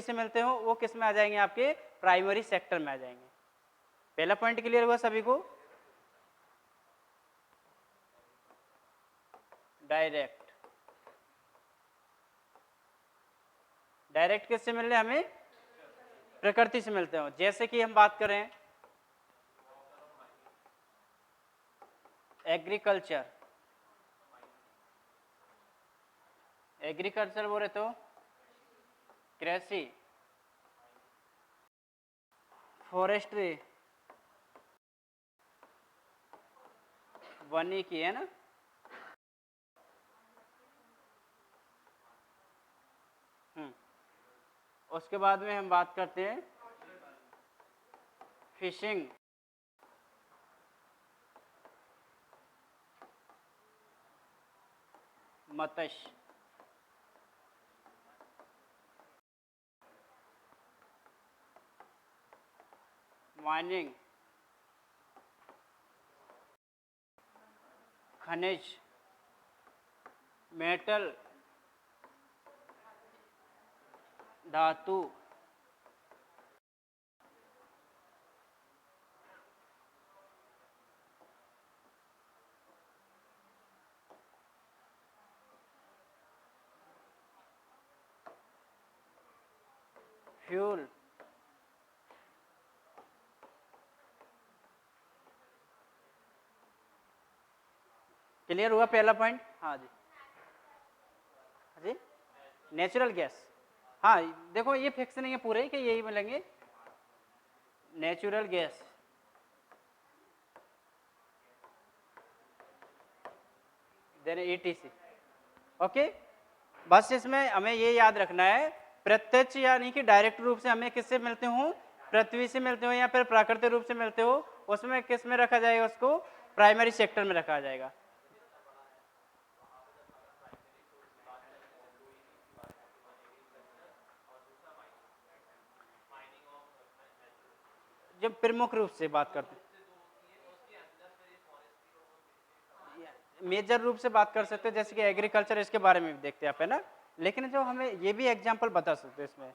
से मिलते हो वो किस में आ जाएंगे, आपके प्राइमरी सेक्टर में आ जाएंगे। पहला पॉइंट क्लियर हुआ सभी को? डायरेक्ट, डायरेक्ट किससे मिल रहे हैं हमें? प्रकृति से मिलते हो। जैसे कि हम बात करें एग्रीकल्चर, एग्रीकल्चर बोले तो कृषि, फॉरेस्ट्री, वानिकी, है ना। उसके बाद में हम बात करते हैं फिशिंग, मत्स्य, माइनिंग, खनिज, मेटल, धातु, फ्यूल, क्लियर हुआ पहला पॉइंट? हाँ जी, हाँ जी। नेचुरल गैस, हाँ देखो ये फिक्स नहीं है पूरे कि यही मिलेंगे। Natural gas, then etc. Okay, बस इसमें हमें ये याद रखना है, प्रत्यक्ष यानी कि डायरेक्ट रूप से हमें किससे मिलते हो? पृथ्वी से मिलते हो या फिर प्राकृतिक रूप से मिलते हो, उसमें किस में रखा जाएगा? उसको प्राइमरी सेक्टर में रखा जाएगा। जब प्रमुख रूप से बात करते हैं, मेजर रूप से बात कर सकते हैं, जैसे कि एग्रीकल्चर, इसके बारे में भी देखते हैं आप, है ना। लेकिन जो हमें ये भी एग्जांपल बता सकते हैं इसमें,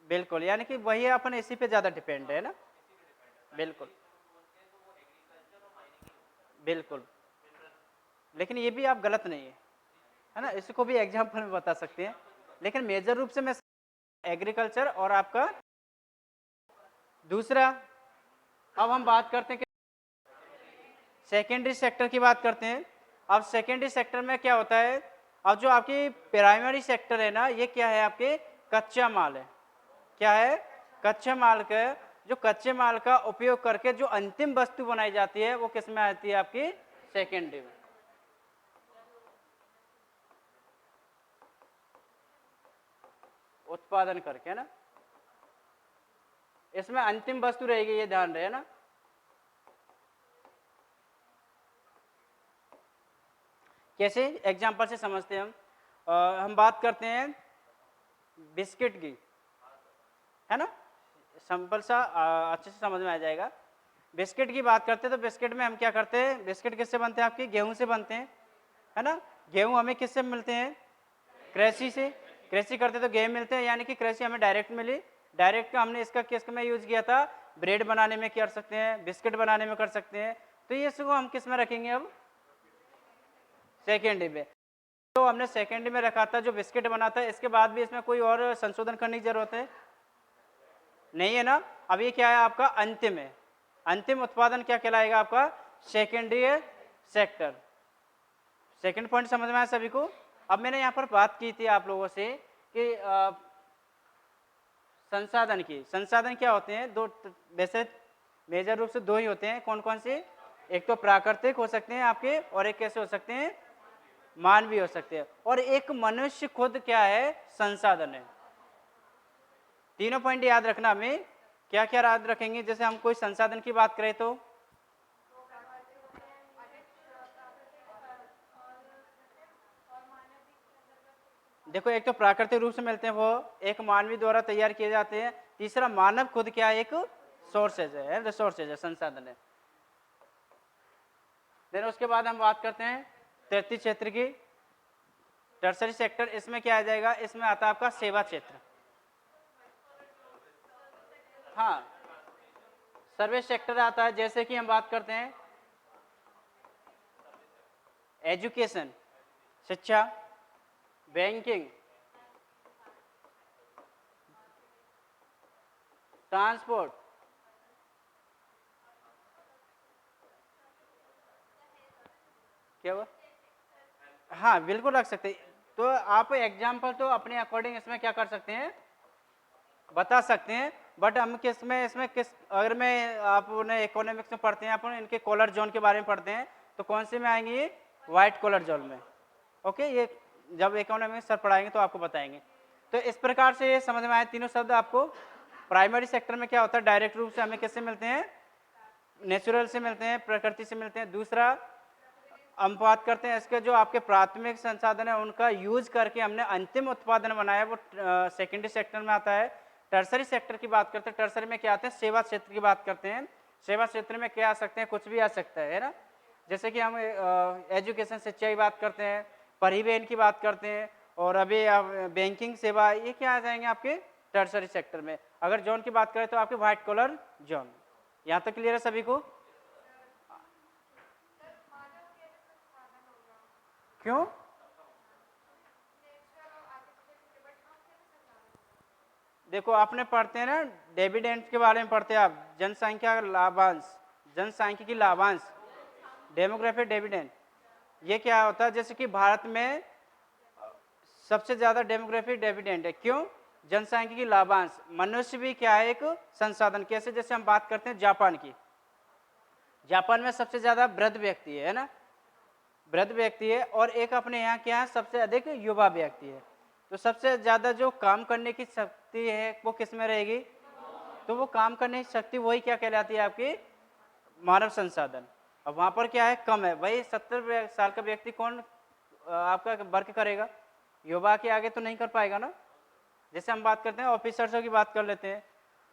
बिल्कुल, यानी कि वही अपन इसी पे ज़्यादा डिपेंड है ना। बिल्कुल बिल्कुल, लेकिन ये भी आप गलत नहीं है ना, इसको भी एग्जांपल में बता सकते हैं। लेकिन मेजर रूप से मैं एग्रीकल्चर और आपका दूसरा, अब हम बात करते हैं कि सेकेंडरी सेक्टर की बात करते हैं। अब सेकेंडरी सेक्टर में क्या होता है? अब जो आपकी प्राइमरी सेक्टर है ना, ये क्या है? आपके कच्चा माल है। क्या है? कच्चे माल का, जो कच्चे माल का उपयोग करके जो अंतिम वस्तु बनाई जाती है वो किस में आती है? आपकी सेकेंडरी में। उत्पादन करके, है ना, इसमें अंतिम वस्तु रहेगी, ये ध्यान रहे ना। कैसे? एग्जांपल से समझते हैं हम। हम बात करते हैं बिस्किट की, है ना, सिंपल सा अच्छे से समझ में आ जाएगा। बिस्किट की बात करते हैं तो बिस्किट में हम क्या करते हैं? बिस्किट किससे बनते हैं? आपके गेहूं से बनते हैं, है ना। गेहूं हमें किससे मिलते हैं? कृषि से। कृषि करते तो गेहूं मिलते हैं, यानी कि कृषि हमें डायरेक्ट मिली। डायरेक्ट का हमने इसका किस में यूज किया था? ब्रेड बनाने में कर सकते हैं, बिस्किट बनाने में कर सकते हैं। तो ये इसको हम किस में रखेंगे? अब सेकेंडरी में। तो हमने सेकेंडरी में रखा था जो बिस्किट बना था, इसके बाद भी इसमें कोई और संशोधन करने की जरूरत है? नहीं है ना। अब ये क्या है? आपका अंतिम है। अंतिम उत्पादन क्या कहलाएगा? आपका सेकेंडरी सेक्टर। सेकंड पॉइंट समझ में आया सभी को? अब मैंने यहाँ पर बात की थी आप लोगों से कि संसाधन की। संसाधन क्या होते हैं? दो, वैसे मेजर रूप से दो ही होते हैं। कौन कौन से? एक तो प्राकृतिक हो सकते हैं आपके, और एक कैसे हो सकते हैं? मानवीय हो सकते हैं। और एक मनुष्य खुद क्या है? संसाधन है। तीनों पॉइंट याद रखना हमें। क्या क्या याद रखेंगे? जैसे हम कोई संसाधन की बात करें तो देखो, एक तो प्राकृतिक रूप से मिलते हैं वो, एक मानवीय द्वारा तैयार किए जाते हैं, तीसरा मानव खुद क्या है? एक सोर्सेज है, रिसोर्सेज है, संसाधन है। देन उसके बाद हम बात करते हैं तृतीय क्षेत्र की। टर्सरी सेक्टर इसमें क्या आ जाएगा, इसमें आता है आपका सेवा क्षेत्र। हाँ, सर्विस सेक्टर आता है, जैसे कि हम बात करते हैं एजुकेशन, शिक्षा, बैंकिंग, ट्रांसपोर्ट, क्या हुआ? हाँ बिल्कुल रख सकते हैं। तो आप एग्जाम्पल तो अपने अकॉर्डिंग इसमें क्या कर सकते हैं, बता सकते हैं, बट हम किस में इसमें किस, अगर मैं आपने इकोनॉमिक्स में पढ़ते हैं, अपन इनके कॉलर जोन के बारे में पढ़ते हैं, तो कौन से में आएंगे ये, व्हाइट कॉलर जोन में। ओके, ये जब इकोनॉमिक्स सर पढ़ाएंगे तो आपको बताएंगे। तो इस प्रकार से ये समझ में आए तीनों शब्द आपको। प्राइमरी सेक्टर में क्या होता है, डायरेक्ट रूप से हमें किससे मिलते हैं, नेचुरल से मिलते हैं, प्रकृति से मिलते हैं। दूसरा हम बात करते हैं इसके जो आपके प्राथमिक संसाधन है उनका यूज करके हमने अंतिम उत्पादन बनाया, वो सेकेंडरी सेक्टर में आता है। टर्सरी सेक्टर की बात करते हैं, टर्सरी में क्या आते हैं, सेवा क्षेत्र की बात करते हैं। सेवा क्षेत्र में क्या आ सकते हैं, कुछ भी आ सकता है ना, जैसे कि हम एजुकेशन शिक्षा की बात करते हैं, परिवहन की बात करते हैं, और अभी बैंकिंग सेवा, ये क्या आ जाएंगे आपके टर्सरी सेक्टर में। अगर जोन की बात करें तो आपके व्हाइट कॉलर जोन। यहाँ तक क्लियर है सभी को? क्यों? देखो आपने पढ़ते हैं ना, डिविडेंड के बारे में पढ़ते हैं आप, जनसंख्या लाभांश, जनसांख्यिकी लाभांश, डेमोग्राफी डिविडेंड। ये क्या होता है, जैसे कि भारत में सबसे ज्यादा डेमोग्राफी डिविडेंड है, क्यों? जनसांख्यिकी लाभांश। मनुष्य भी क्या है, एक संसाधन। कैसे? जैसे हम बात करते हैं जापान की, जापान में सबसे ज्यादा वृद्ध व्यक्ति है ना, वृद्ध व्यक्ति है, और एक अपने यहाँ क्या है, सबसे अधिक युवा व्यक्ति है। तो सबसे ज्यादा जो काम करने की शक्ति है वो किस में रहेगी, तो वो काम करने की शक्ति वही क्या कहलाती है, आपकी मानव संसाधन। अब वहां पर क्या है, कम है। भाई 70 साल का व्यक्ति कौन आपका वर्क करेगा, युवा के आगे तो नहीं कर पाएगा ना। जैसे हम बात करते हैं ऑफिसर्सों की बात कर लेते हैं,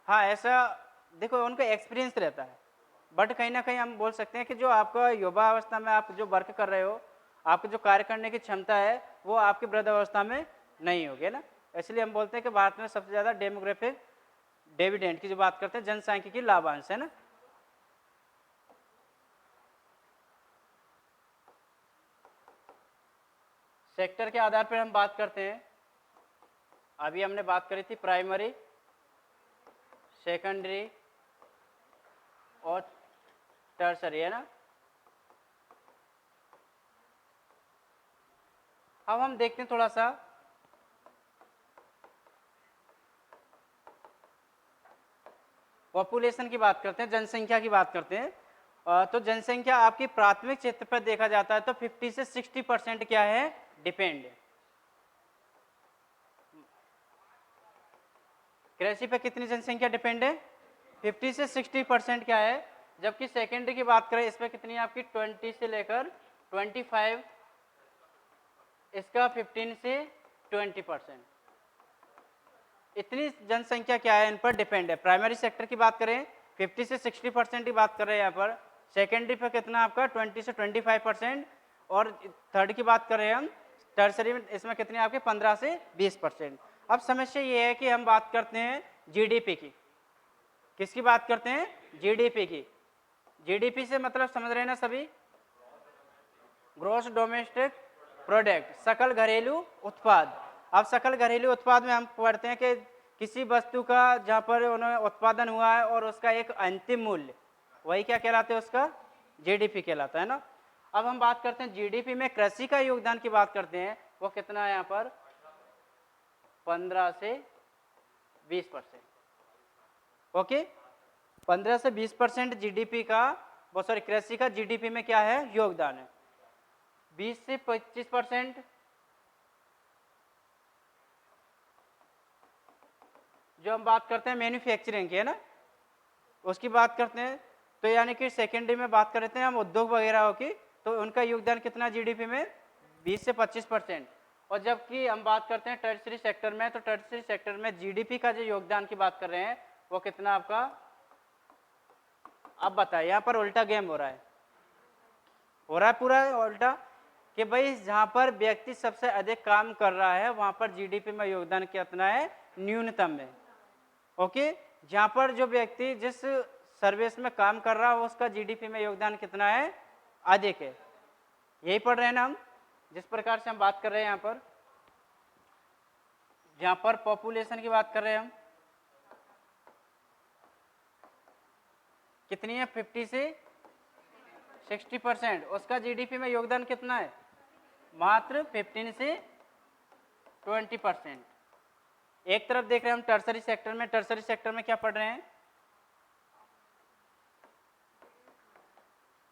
हाँ ऐसा देखो उनका एक्सपीरियंस रहता है, बट कहीं ना कहीं हम बोल सकते हैं कि जो आपका युवा अवस्था में आप जो वर्क कर रहे हो, आपकी जो कार्य करने की क्षमता है वो आपकी वृद्ध अवस्था में नहीं होगी ना। इसलिए हम बोलते हैं कि भारत में सबसे ज्यादा डेमोग्राफिक डिविडेंड की जो बात करते हैं, जनसांख्यिकी लाभांश है ना। सेक्टर के आधार पर हम बात करते हैं, अभी हमने बात करी थी प्राइमरी, सेकेंडरी और टर्सरी है ना। अब हम देखते हैं थोड़ा सा पॉपुलेशन की बात करते हैं, जनसंख्या की बात करते हैं। तो जनसंख्या आपकी प्राथमिक क्षेत्र पर देखा जाता है तो 50 से 60% क्या है, डिपेंड है। कृषि पे कितनी जनसंख्या डिपेंड है, 50 से 60% क्या है। जबकि सेकेंडरी की बात करें इसमें कितनी है आपकी, 20 से लेकर 25, इसका 15 से 20%, इतनी जनसंख्या क्या है इन पर डिपेंड है। प्राइमरी सेक्टर की बात करें 50 से 60% की बात कर रहे हैं यहाँ पर, सेकेंडरी पर कितना आपका 20 से 25%, और थर्ड की बात कर रहे हैं हम टर्सरी में, इसमें कितनी आपके 15 से 20%। अब समस्या ये है कि हम बात करते हैं जीडीपी की, किसकी बात करते हैं, जीडीपी की। जीडीपी से मतलब समझ रहे हैं ना सभी, ग्रोस डोमेस्टिक प्रोडक्ट, सकल घरेलू उत्पाद। अब सकल घरेलू उत्पाद में हम पढ़ते हैं कि किसी वस्तु का जहाँ पर उन्होंने उत्पादन हुआ है और उसका एक अंतिम मूल्य, वही क्या कहलाते हैं, उसका जीडीपी कहलाता है ना। अब हम बात करते हैं जीडीपी में कृषि का योगदान की बात करते हैं, वो कितना है यहाँ पर, 15 से 20%। ओके, 15 से 20% जीडीपी का, वो सॉरी कृषि का जीडीपी में क्या है, योगदान है। 20 से 25% जो हम बात करते हैं मैन्युफैक्चरिंग की है ना, उसकी बात करते हैं। तो यानी कि सेकेंडरी में बात करते हैं हम उद्योग वगैरह की, तो उनका योगदान कितना जीडीपी में, 20 से 25%। और जबकि हम बात करते हैं टर्सरी सेक्टर में, तो टर्सरी सेक्टर में जीडीपी का जो योगदान की बात कर रहे हैं वो कितना आपका, अब बताइए, यहाँ पर उल्टा गेम हो रहा है, पूरा उल्टा। कि भाई जहाँ पर व्यक्ति सबसे अधिक काम कर रहा है वहाँ पर जीडीपी में योगदान कितना है, न्यूनतम है। ओके, जहाँ पर जो व्यक्ति जिस सर्विस में काम कर रहा है उसका जीडीपी में योगदान कितना है, अधिक है। यही पढ़ रहे हैं ना हम, जिस प्रकार से हम बात कर रहे हैं यहाँ पर, जहाँ पर पॉपुलेशन की बात कर रहे हैं हम, कितनी है, 50 से 60%, उसका जीडीपी में योगदान कितना है, मात्र 15 से 20%। एक तरफ देख रहे हैं हम टर्सरी सेक्टर में, टर्सरी सेक्टर में क्या पढ़ रहे हैं,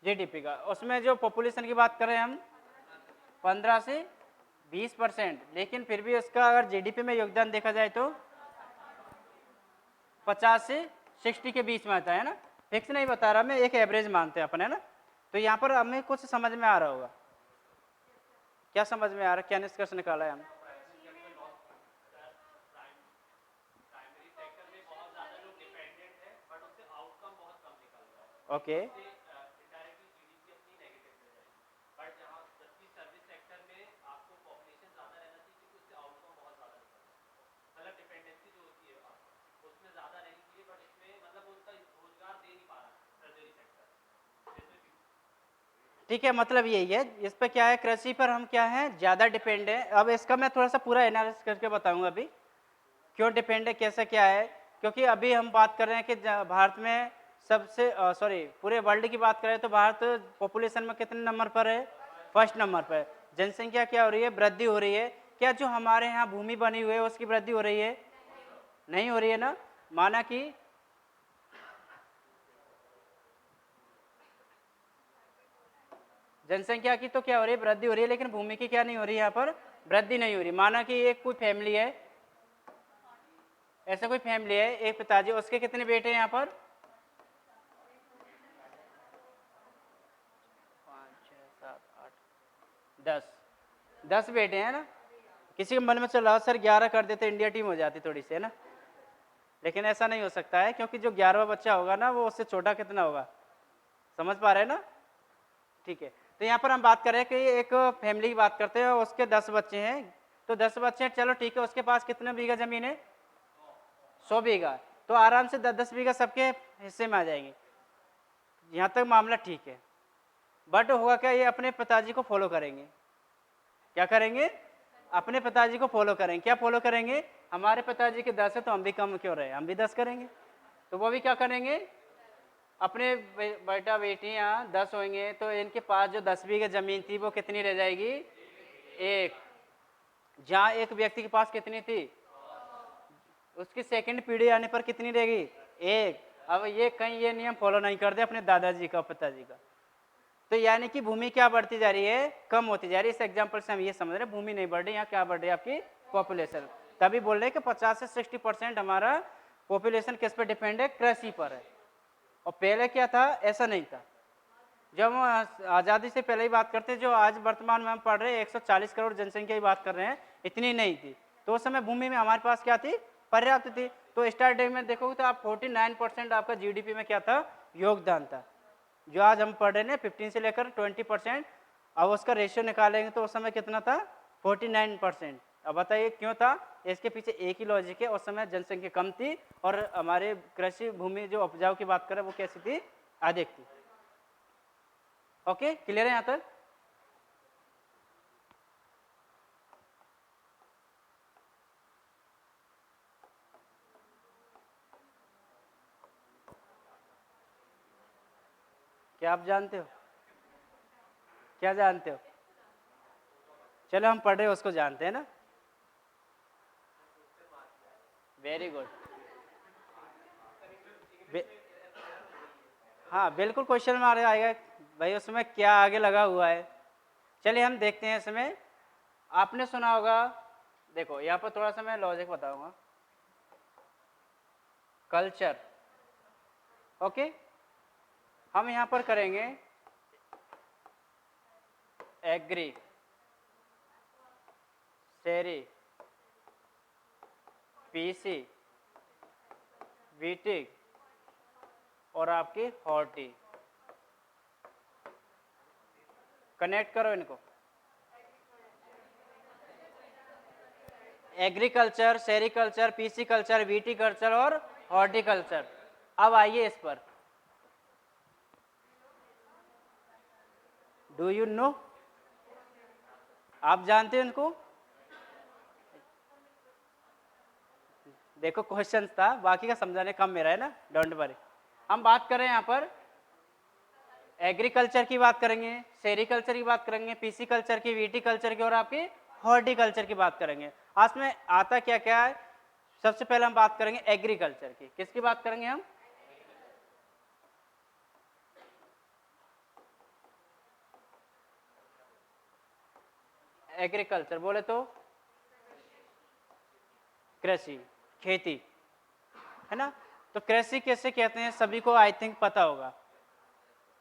जीडीपी का, उसमें जो पॉपुलेशन की बात कर रहे हैं हम 15 से 20%, लेकिन फिर भी उसका अगर जीडीपी में योगदान देखा जाए तो 50 से 60 के बीच में आता है ना, फिक्स नहीं बता रहा मैं, एक एवरेज मानते हैं अपन, है ना। तो यहाँ पर हमें कुछ समझ में आ रहा होगा, क्या समझ में आ रहा है, क्या निष्कर्ष निकाला है हमने? ओके, ठीक है, मतलब यही है, इस पे क्या है, कृषि पर हम क्या है, ज़्यादा डिपेंड है। अब इसका मैं थोड़ा सा पूरा एनालिसिस करके बताऊंगा अभी, क्यों डिपेंड है, कैसे क्या है। क्योंकि अभी हम बात कर रहे हैं कि भारत में सबसे सॉरी पूरे वर्ल्ड की बात करें तो भारत पॉपुलेशन में कितने नंबर पर है, फर्स्ट नंबर पर है। जनसंख्या क्या हो रही है, वृद्धि हो रही है। क्या जो हमारे यहाँ भूमि बनी हुई है उसकी वृद्धि हो रही है, नहीं हो रही है ना। माना कि जनसंख्या की तो क्या हो रही है, वृद्धि हो रही है, लेकिन भूमि की क्या नहीं हो रही है, यहाँ पर वृद्धि नहीं हो रही। माना कि एक कोई फैमिली है, ऐसा कोई फैमिली है, एक पिताजी, उसके कितने बेटे हैं यहाँ पर, 5 6 7 8 10 बेटे हैं ना। किसी के मन में चल रहा सर 11 कर देते इंडिया टीम हो जाती थोड़ी सी, है ना, लेकिन ऐसा नहीं हो सकता है, क्योंकि जो 11वां बच्चा होगा ना वो उससे छोटा कितना होगा, समझ पा रहे हैं ना। ठीक है, तो यहाँ पर हम बात कर रहे हैं कि एक फैमिली की बात करते हैं, उसके 10 बच्चे हैं, तो 10 बच्चे हैं, चलो ठीक है, उसके पास कितना बीघा जमीन है, 100 बीघा, तो आराम से 10 बीघा सबके हिस्से में आ जाएंगे, यहाँ तक मामला ठीक है। बट होगा क्या, ये अपने पिताजी को फॉलो करेंगे, क्या करेंगे, अपने पिताजी को फॉलो करेंगे। क्या फॉलो करेंगे, हमारे पिताजी के 10 है तो हम भी कम क्यों रहे, हम भी 10 करेंगे। तो वो भी क्या करेंगे, अपने बेटा बेटियां 10 होंगे तो इनके पास जो 10 बीघे जमीन थी वो कितनी रह जाएगी, एक। जहाँ एक व्यक्ति के पास कितनी थी, उसकी सेकंड पीढ़ी आने पर कितनी रहेगी, एक। अब ये कहीं ये नियम फॉलो नहीं करते अपने दादाजी का, पिताजी का, तो यानी कि भूमि क्या बढ़ती जा रही है, कम होती जा रही है। इस एग्जाम्पल से हम ये समझ रहे हैं भूमि नहीं बढ़ रही, यहाँ क्या बढ़ रही है, आपकी पॉपुलेशन। तभी बोल रहे हैं कि 50 से 60% हमारा पॉपुलेशन किस पर डिपेंड है, कृषि पर है। और पहले क्या था, ऐसा नहीं था। जब हम आज़ादी से पहले ही बात करते हैं, जो आज वर्तमान में हम पढ़ रहे हैं 140 करोड़ जनसंख्या की बात कर रहे हैं, इतनी नहीं थी। तो उस समय भूमि में हमारे पास क्या थी, पर्याप्त थी। तो स्टार्टिंग में देखोगे तो आप 49% आपका जीडीपी में क्या था, योगदान था। जो आज हम पढ़ रहे हैं 15 से लेकर 20%, अब उसका रेशियो निकालेंगे तो उस समय कितना था, 49%। अब बताइए क्यों था, इसके पीछे एक ही लॉजिक है, उस समय जनसंख्या कम थी और हमारे कृषि भूमि जो उपजाऊ की बात करें वो कैसी थी, अधिक थी। ओके, क्लियर है यहाँ तक। क्या आप जानते हो, क्या जानते हो, चलो हम पढ़ रहे उसको जानते हैं ना। वेरी गुड, हाँ बिल्कुल क्वेश्चन में आएगा भाई उसमें क्या आगे लगा हुआ है। चलिए हम देखते हैं इसमें। आपने सुना होगा, देखो यहाँ पर थोड़ा सा मैं लॉजिक बताऊंगा। कल्चर, ओके, हम यहाँ पर करेंगे एग्री, शेरी, पीसी, बीटिक और आपकी हॉर्टी। कनेक्ट करो इनको, एग्रीकल्चर, सेरिकल्चर, पीसीकल्चर, वीटिकल्चर और हॉर्टिकल्चर। अब आइए इस पर, डू यू नो, आप जानते हैं इनको? देखो क्वेश्चन था, बाकी का समझाने कम मेरा है ना, डोंट वरी। हम बात कर रहे हैं यहाँ पर एग्रीकल्चर की बात करेंगे, सेरिकल्चर की बात करेंगे, पीसीकल्चर की, वीटिकल्चर की और आपकी हॉर्टिकल्चर की बात करेंगे। आज में आता क्या क्या है? सबसे पहले हम बात करेंगे एग्रीकल्चर की। किसकी बात करेंगे हम? एग्रीकल्चर बोले तो कृषि, खेती, है ना। तो कृषि कैसे कहते हैं सभी को आई थिंक पता होगा,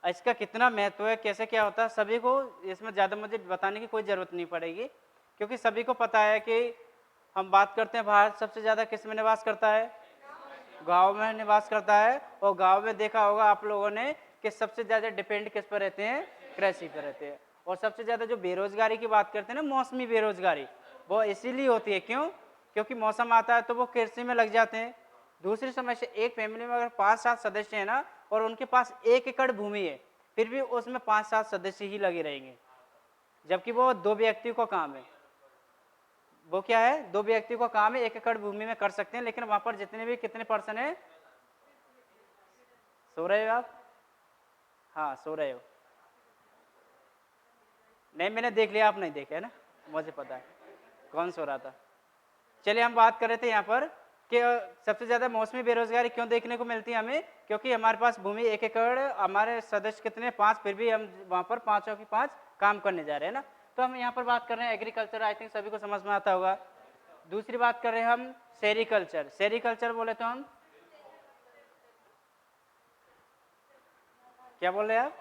इसका कितना महत्व है, कैसे क्या होता है सभी को, इसमें ज़्यादा मुझे बताने की कोई ज़रूरत नहीं पड़ेगी, क्योंकि सभी को पता है कि हम बात करते हैं भारत सबसे ज़्यादा किस में निवास करता है? गांव में निवास करता है। और गांव में देखा होगा आप लोगों ने कि सबसे ज़्यादा डिपेंड किस पर रहते हैं? कृषि पर रहते हैं। और सबसे ज़्यादा जो बेरोजगारी की बात करते हैं ना, मौसमी बेरोजगारी, वो इसीलिए होती है। क्यों? क्योंकि मौसम आता है तो वो कृषि में लग जाते हैं। दूसरी समस्या, एक फैमिली में अगर 5-7 सदस्य हैं ना, और उनके पास 1 एकड़ भूमि है, फिर भी उसमें 5-7 सदस्य ही लगे रहेंगे, जबकि वो 2 व्यक्ति को काम है। वो क्या है? 2 व्यक्ति को काम है, 1 एकड़ भूमि में कर सकते हैं, लेकिन वहां पर जितने भी कितने पर्सन है? सो रहे हो आप? हाँ सो रहे हो। नहीं मैंने देख लिया, आप नहीं देखे है ना, मुझे पता है कौन सो रहा था। चलिए हम बात कर रहे थे यहाँ पर कि सबसे ज़्यादा मौसमी बेरोजगारी क्यों देखने को मिलती है हमें? क्योंकि हमारे पास भूमि 1 एकड़, हमारे सदस्य कितने? 5, फिर भी हम वहाँ पर 5 की 5 काम करने जा रहे हैं ना। तो हम यहाँ पर बात कर रहे हैं एग्रीकल्चर, आई थिंक सभी को समझ में आता होगा। दूसरी बात कर रहे हैं हम सेरिकल्चर। सेरिकल्चर बोले तो हम क्या बोल रहे हैं आप?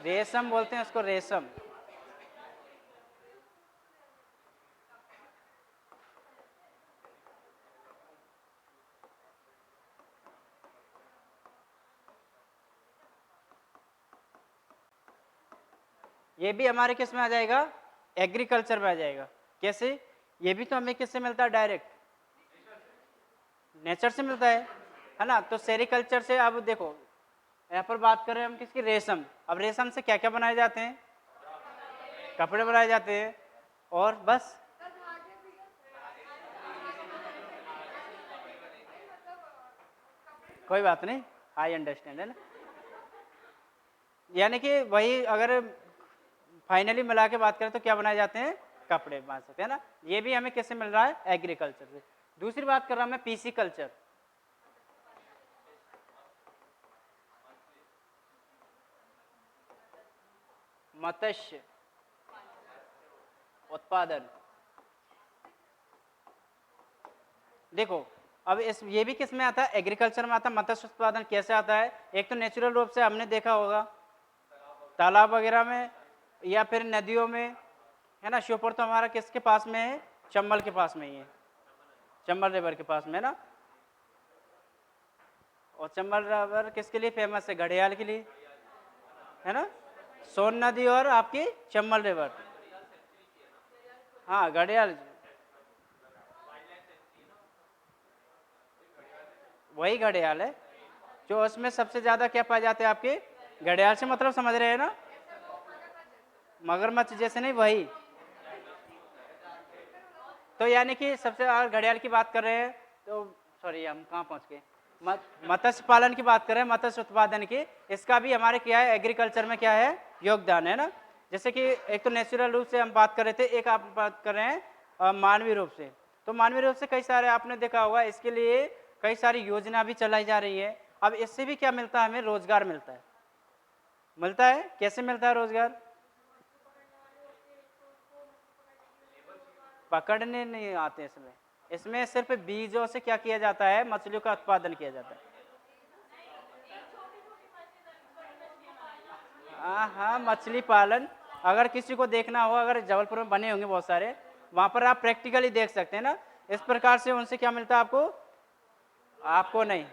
रेशम बोलते हैं उसको, रेशम। ये भी हमारे किस में आ जाएगा? एग्रीकल्चर में आ जाएगा। कैसे? ये भी तो हमें किससे मिलता है? डायरेक्ट नेचर से मिलता है ना। तो सेरिकल्चर से, अब देखो यहाँ पर बात कर रहे हैं हम किसकी? रेशम। अब रेशम से क्या क्या बनाए जाते हैं? कपड़े बनाए जाते हैं, और बस कोई बात नहीं, आई अंडरस्टैंड, है ना। यानी कि वही अगर फाइनली मिला के बात करें तो क्या बनाए जाते हैं? कपड़े बना सकते हैं ना। ये भी हमें किससे मिल रहा है? एग्रीकल्चर से। दूसरी बात कर रहा हूं मैं पीसी कल्चर। मत्स्य उत्पादन। देखो अब इस ये भी किस में आता है? एग्रीकल्चर में आता है। मत्स्य उत्पादन कैसे आता है? एक तो नेचुरल रूप से हमने देखा होगा तालाब वगैरह में या फिर नदियों में, है ना। श्योपुर तो हमारा किसके पास में है? चंबल के पास में ही है, चंबल रिवर के पास में, है ना। और चंबल रिवर किसके लिए फेमस है? घड़ियाल के लिए, है ना। सोन नदी और आपकी चंबल रिवर, हाँ घड़ियाल, वही घड़ियाल है जो उसमें सबसे ज्यादा क्या पाए जाते हैं आपके? घड़ियाल से मतलब समझ रहे हैं ना, मगरमच्छ जैसे नहीं, वही। तो यानी कि सबसे, अगर घड़ियाल की बात कर रहे हैं तो सॉरी हम कहाँ पहुँच गए? मत्स्य पालन की बात करें, मत्स्य उत्पादन की, इसका भी हमारे क्या है? एग्रीकल्चर में क्या है? योगदान है ना। जैसे कि एक तो नेचुरल रूप से हम बात कर रहे थे, एक आप बात कर रहे हैं मानवीय रूप से। तो मानवीय रूप से कई सारे आपने देखा होगा, इसके लिए कई सारी योजना भी चलाई जा रही है। अब इससे भी क्या मिलता है? हमें रोजगार मिलता है। मिलता है कैसे मिलता है रोजगार? पकड़ने नहीं आते इसमें, इसमें सिर्फ बीजों से क्या किया जाता है? मछलियों का उत्पादन किया जाता है। हाँ हाँ, मछली पालन अगर किसी को देखना हो, अगर जबलपुर में बने होंगे बहुत सारे, वहाँ पर आप प्रैक्टिकली देख सकते हैं ना। इस प्रकार से उनसे क्या मिलता है आपको? आपको नहीं,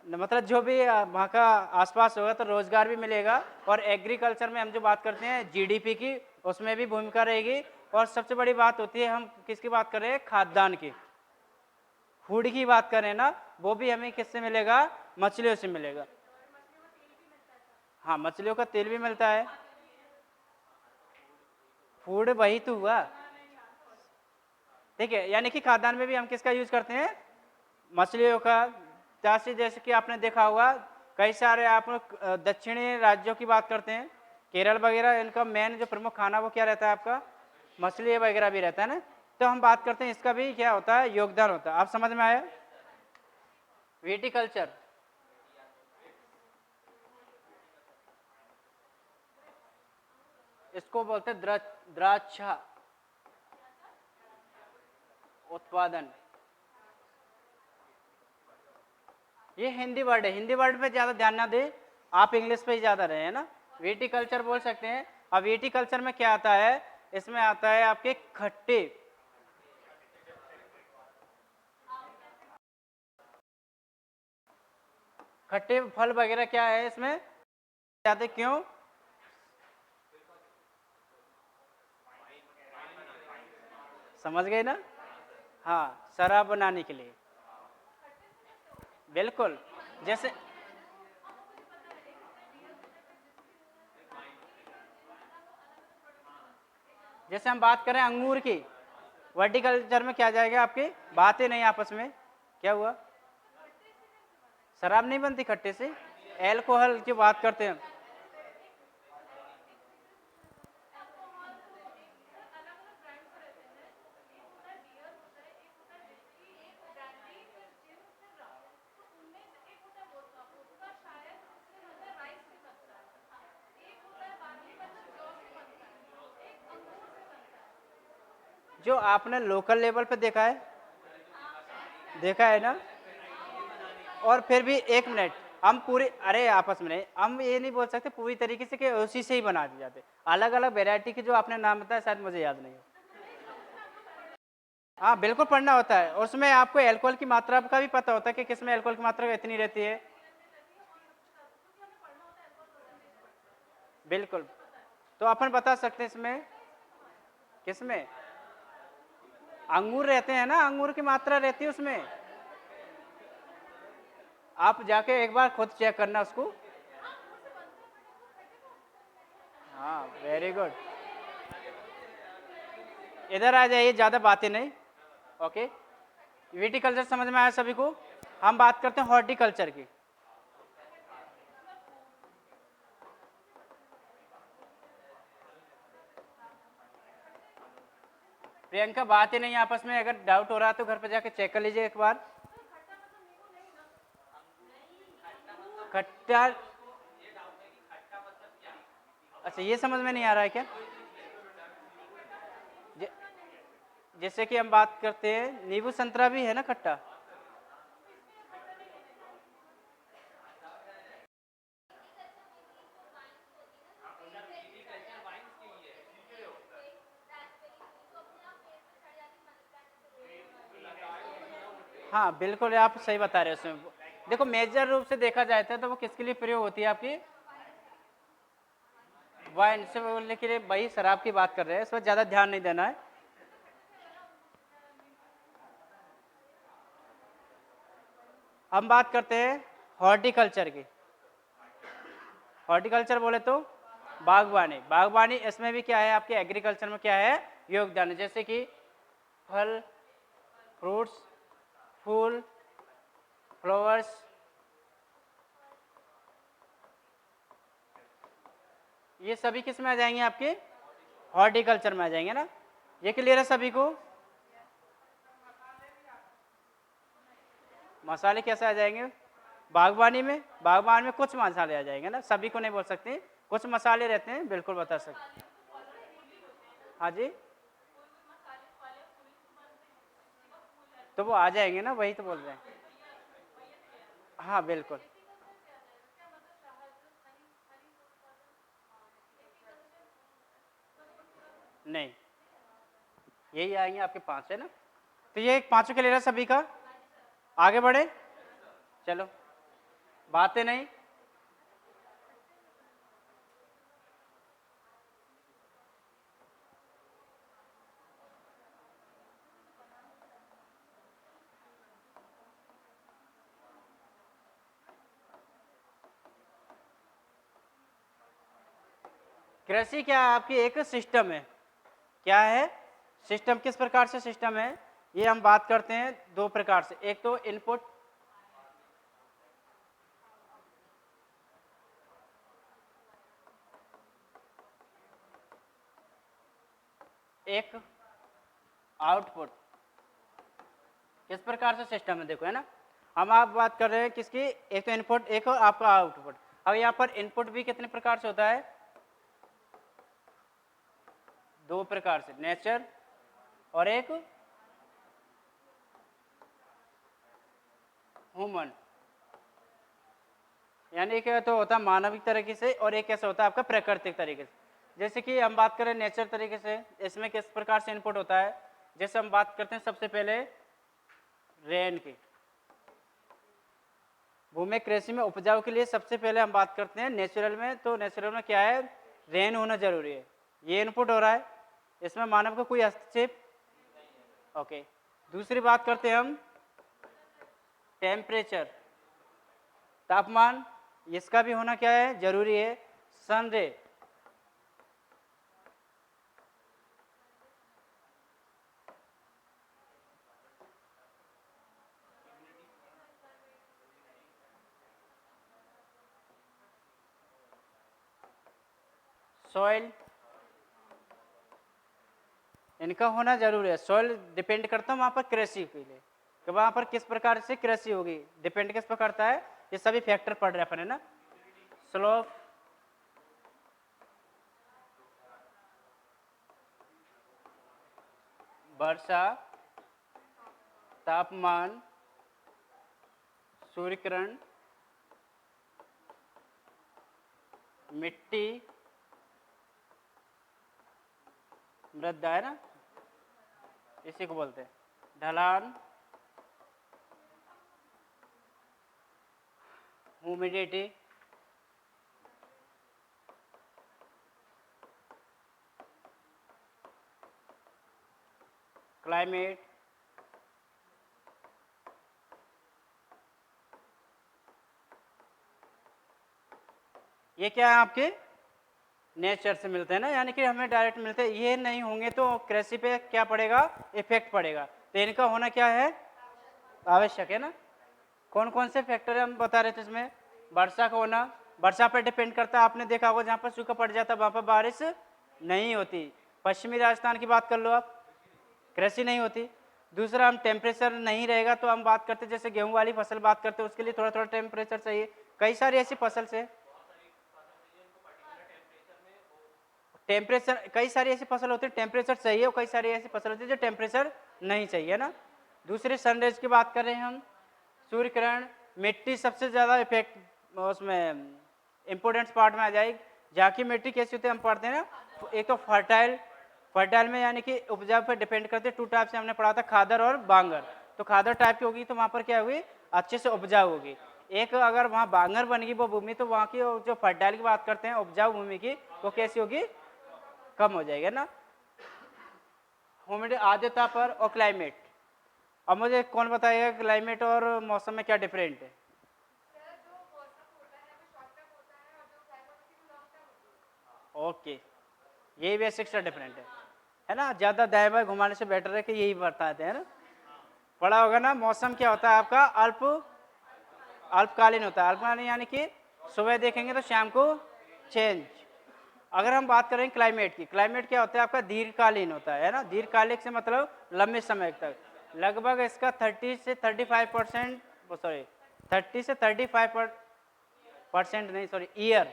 मतलब जो भी वहाँ का आसपास होगा तो रोजगार भी मिलेगा। और एग्रीकल्चर में हम जो बात करते हैं जीडीपी की, उसमें भी भूमिका रहेगी। और सबसे बड़ी बात होती है, हम किसकी बात कर रहे हैं, खाद्यान्न की, फूड की बात करें ना, वो भी हमें किससे मिलेगा, मछलियों से मिलेगा। हाँ, मछलियों का तेल भी मिलता है, फूड वही तो हुआ, ठीक है। यानी कि खाद्यान्न में भी हम किसका यूज करते हैं, मछलियों का। जैसे कि आपने देखा होगा कई सारे आप दक्षिणी राज्यों की बात करते हैं, केरल वगैरह, इनका मेन जो प्रमुख खाना वो क्या रहता है आपका, मछली वगैरह भी रहता है ना। तो हम बात करते हैं इसका भी क्या होता है, योगदान होता है। आप समझ में आया। विटिकल्चर, इसको बोलते हैं द्राक्ष उत्पादन। ये हिंदी वर्ड है, हिंदी वर्ड पे ज्यादा ध्यान ना दे, आप इंग्लिश पे ही ज्यादा रहे, है ना। विटिकल्चर बोल सकते हैं। अब विटिकल्चर में क्या आता है, इसमें आता है आपके खट्टे, खट्टे फल वगैरह क्या है इसमें जाते, क्यों, समझ गए ना। हाँ, शराब बनाने के लिए, बिल्कुल। जैसे जैसे हम बात करें अंगूर की, वर्टिकल्चर में क्या जाएगा, आपकी बातें नहीं आपस में, क्या हुआ, शराब नहीं बनती खट्टे से, एल्कोहल की बात करते हैं। जो आपने लोकल लेवल पे देखा है, देखा है ना। और फिर भी एक मिनट, हम पूरी, अरे आपस में नहीं, हम ये नहीं बोल सकते पूरी तरीके से कि उसी से ही बना दिए जाते, अलग अलग वेराइटी के जो आपने नाम बताया शायद मुझे याद नहीं हो। हाँ बिल्कुल पढ़ना होता है, उसमें आपको एल्कोहल की मात्रा का भी पता होता है कि किसमें एल्कोहल की मात्रा इतनी रहती है, बिल्कुल। तो अपन बता सकते हैं इसमें किसमें, अंगूर रहते हैं ना, अंगूर की मात्रा रहती है उसमें, आप जाके एक बार खुद चेक करना उसको। हाँ वेरी गुड, इधर आ जाइए, ज़्यादा बातें नहीं, ओके। विटिकल्चर समझ में आया सभी को। हम बात करते हैं हॉर्टिकल्चर की। प्रियंका बात ही नहीं आपस में, अगर डाउट हो रहा है तो घर पे जाके चेक कर लीजिए एक बार। खट्टा, अच्छा ये समझ में नहीं आ रहा है क्या, ज- जैसे कि हम बात करते हैं नींबू संतरा भी है ना खट्टा, हाँ बिल्कुल आप सही बता रहे हैं उसमें। देखो मेजर रूप से देखा जाए तो वो किसके लिए प्रयोग होती है आपकी, वाइन से बोलने के लिए, वही शराब की बात कर रहे हैं, इस पर ज़्यादा ध्यान नहीं देना है। हम बात करते हैं हॉर्टिकल्चर की। हॉर्टिकल्चर बोले तो बागवानी, बागवानी इसमें भी क्या है आपके एग्रीकल्चर में क्या है, योगदान है। जैसे कि फल, फ्रूट्स, फूल, फ्लावर्स, ये सभी किस में आ जाएंगे आपके, हॉर्टिकल्चर में आ जाएंगे ना। ये क्लियर है सभी को। मसाले कैसे आ जाएंगे, बागवानी में, बागवान में कुछ मसाले आ जाएंगे ना, सभी को नहीं बोल सकते, कुछ मसाले रहते हैं, बिल्कुल बता सकते। हाँ जी, तो वो आ जाएंगे ना, वही तो बोल रहे हैं। हाँ बिल्कुल, नहीं यही आएंगे आपके पांच, है ना। तो ये एक पांचों क्लियर है सभी का, आगे बढ़े, चलो, बातें नहीं। कृषि क्या है? आपकी एक सिस्टम है। क्या है? सिस्टम। किस प्रकार से सिस्टम है? ये हम बात करते हैं दो प्रकार से। एक तो इनपुट, एक आउटपुट। किस प्रकार से सिस्टम है देखो, है ना। हम आप बात कर रहे हैं किसकी? एक तो इनपुट, एक और आपका आउटपुट। अब यहाँ पर इनपुट भी कितने प्रकार से होता है? दो प्रकार से, नेचर और एक ह्यूमन। यानी कि तो होता है मानविक तरीके से और एक कैसे होता है आपका प्राकृतिक तरीके से। जैसे कि हम बात करें नेचर तरीके से, इसमें किस प्रकार से इनपुट होता है? जैसे हम बात करते हैं सबसे पहले रेन की। भूमि कृषि में उपजाऊ के लिए सबसे पहले हम बात करते हैं नेचुरल में। तो नेचुरल में क्या है? रेन होना जरूरी है। ये इनपुट हो रहा है, इसमें मानव का कोई हस्तक्षेप। ओके। दूसरी बात करते हैं हम टेम्परेचर, तापमान। इसका भी होना क्या है? जरूरी है। सन रे, सॉइल, इनका होना जरूरी है। सॉइल डिपेंड करता है वहाँ पर कृषि के लिए कि वहाँ पर किस प्रकार से कृषि होगी, डिपेंड किस पर करता है? ये सभी फैक्टर पढ़ रहे अपन, है ना। स्लोप, वर्षा, तापमान, सूर्य किरण, मिट्टी, मृदा, है ना, इसी को बोलते हैं। ढलान, ह्यूमिडिटी, क्लाइमेट, ये क्या है? आपके नेचर से मिलते हैं ना, यानी कि हमें डायरेक्ट मिलते हैं। ये नहीं होंगे तो कृषि पे क्या पड़ेगा? इफेक्ट पड़ेगा। तो इनका होना क्या है? आवश्यक है ना। कौन कौन से फैक्टर हम बता रहे थे इसमें? वर्षा का होना, वर्षा पर डिपेंड करता है। आपने देखा होगा जहाँ पर सूखा पड़ जाता है वहाँ पर बारिश नहीं होती। पश्चिमी राजस्थान की बात कर लो आप, कृषि नहीं होती। दूसरा, हम टेम्परेचर नहीं रहेगा तो हम बात करते जैसे गेहूं वाली फसल बात करते हैं, उसके लिए थोड़ा थोड़ा टेम्परेचर चाहिए। कई सारी ऐसी फसल से टेम्परेचर, कई सारी ऐसी फसल होती है टेम्परेचर चाहिए और कई सारी ऐसी फसल होती है जो टेम्परेचर नहीं चाहिए ना। दूसरी सनराइज की बात कर रहे हैं हम, सूर्य किरण, मिट्टी सबसे ज़्यादा इफेक्ट उसमें इम्पोर्टेंट पार्ट में आ जाएगी। जहाँ की मिट्टी कैसी होती है हम पढ़ते हैं ना, एक तो फर्टाइल, फर्टाइल में यानी कि उपजाऊ पर डिपेंड करते हैं। टू टाइप से हमने पढ़ा था, खादर और बांगर। तो खादर टाइप की होगी तो वहाँ पर क्या होगी? अच्छे से उपजाऊ होगी। एक अगर वहाँ बांगर बनेगी वो भूमि तो वहाँ की जो फर्टाइल की बात करते हैं उपजाऊ भूमि की, वो कैसी होगी? कम हो जाएगा ना। ह्यूमिडिटी आर्द्रता पर और क्लाइमेट। अब मुझे कौन बताएगा क्लाइमेट और मौसम में क्या डिफरेंट है? ओके, यही बेसिक सा डिफरेंट है ना। ज़्यादा दाएं बाएं घुमाने से बेटर है कि यही बताते हैं ना। पढ़ा होगा ना। मौसम क्या होता है आपका? अल्पकालीन होता है। अल्पकालीन यानी कि सुबह देखेंगे तो शाम को चेंज। अगर हम बात करें क्लाइमेट की, क्लाइमेट क्या होता है आपका? दीर्घकालीन होता है ना। दीर्घकालिक से मतलब लंबे समय तक, लगभग इसका 30 से 35%, सॉरी 30 से 35% नहीं, सॉरी ईयर,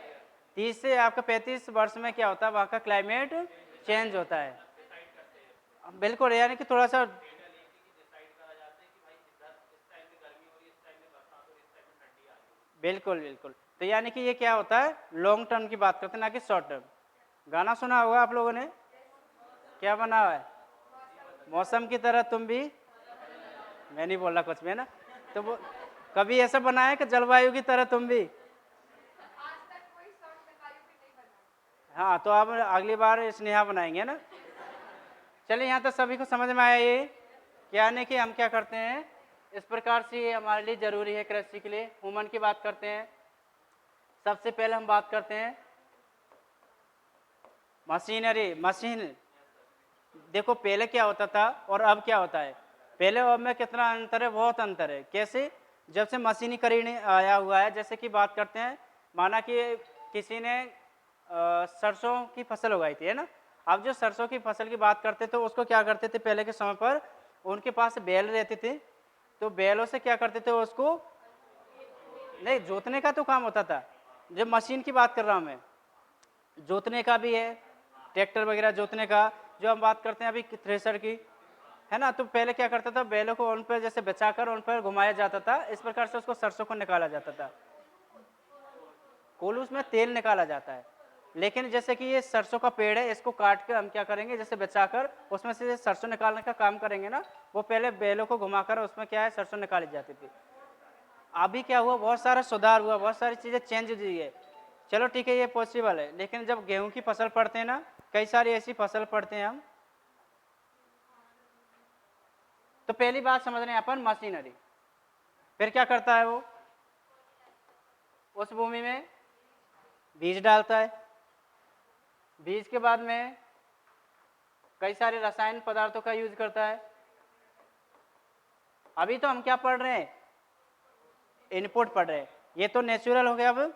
30 से आपका 35 वर्ष में क्या होता है वहाँ का क्लाइमेट चेंज होता है। बिल्कुल, यानी कि थोड़ा सा बिल्कुल बिल्कुल। तो यानी कि ये क्या होता है? लॉन्ग टर्म की बात करते हैं ना कि शॉर्ट टर्म। गाना सुना होगा आप लोगों ने, क्या बना हुआ है? मौसम की तरह तुम भी, मैं नहीं बोल रहा कुछ भी, है ना। तो वो कभी ऐसा बना है कि जलवायु की तरह तुम भी? हाँ, तो आप अगली बार स्नेहा बनाएंगे ना। चलिए, यहाँ तो सभी को समझ में आया ये क्या नहीं कि हम क्या करते हैं। इस प्रकार से ये हमारे लिए जरूरी है कृषि के लिए। ह्यूमन की बात करते हैं। सबसे पहले हम बात करते हैं मशीनरी, मशीन। देखो पहले क्या होता था और अब क्या होता है, पहले और अब में कितना अंतर है, बहुत अंतर है। कैसे? जब से मशीनीकरण आया हुआ है, जैसे कि बात करते हैं, माना कि किसी ने सरसों की फसल उगाई थी, है ना। अब जो सरसों की फसल की बात करते तो उसको क्या करते थे, पहले के समय पर उनके पास बैल रहते थे, तो बैलों से क्या करते थे उसको, नहीं जोतने का तो काम होता था। जब मशीन की बात कर रहा हूँ मैं, जोतने का भी है, ट्रैक्टर वगैरह जोतने का, जो हम बात करते हैं अभी थ्रेसर की, है ना। तो पहले क्या करता था, बैलों को उन पर जैसे बचाकर उन पर घुमाया जाता था, इस प्रकार से उसको सरसों को निकाला जाता था। कुल उसमें तेल निकाला जाता है। लेकिन जैसे कि ये सरसों का पेड़ है, इसको काट के हम क्या करेंगे, जैसे बचाकर उसमें से सरसों निकालने का काम करेंगे ना, वो पहले बैलों को घुमाकर उसमें क्या है, सरसों निकाली जाती थी। अभी क्या हुआ, बहुत सारा सुधार हुआ, बहुत सारी चीज़ें चेंज हुई है। चलो ठीक है, ये पॉसिबल है। लेकिन जब गेहूं की फसल पढ़ते हैं ना, कई सारी ऐसी फसल पढ़ते हैं हम, तो पहली बात समझ रहे हैं अपन, मशीनरी। फिर क्या करता है वो, उस भूमि में बीज डालता है, बीज के बाद में कई सारे रासायनिक पदार्थों का यूज करता है। अभी तो हम क्या पढ़ रहे हैं, इनपुट पढ़ रहे हैं, ये तो नेचुरल हो गया। अब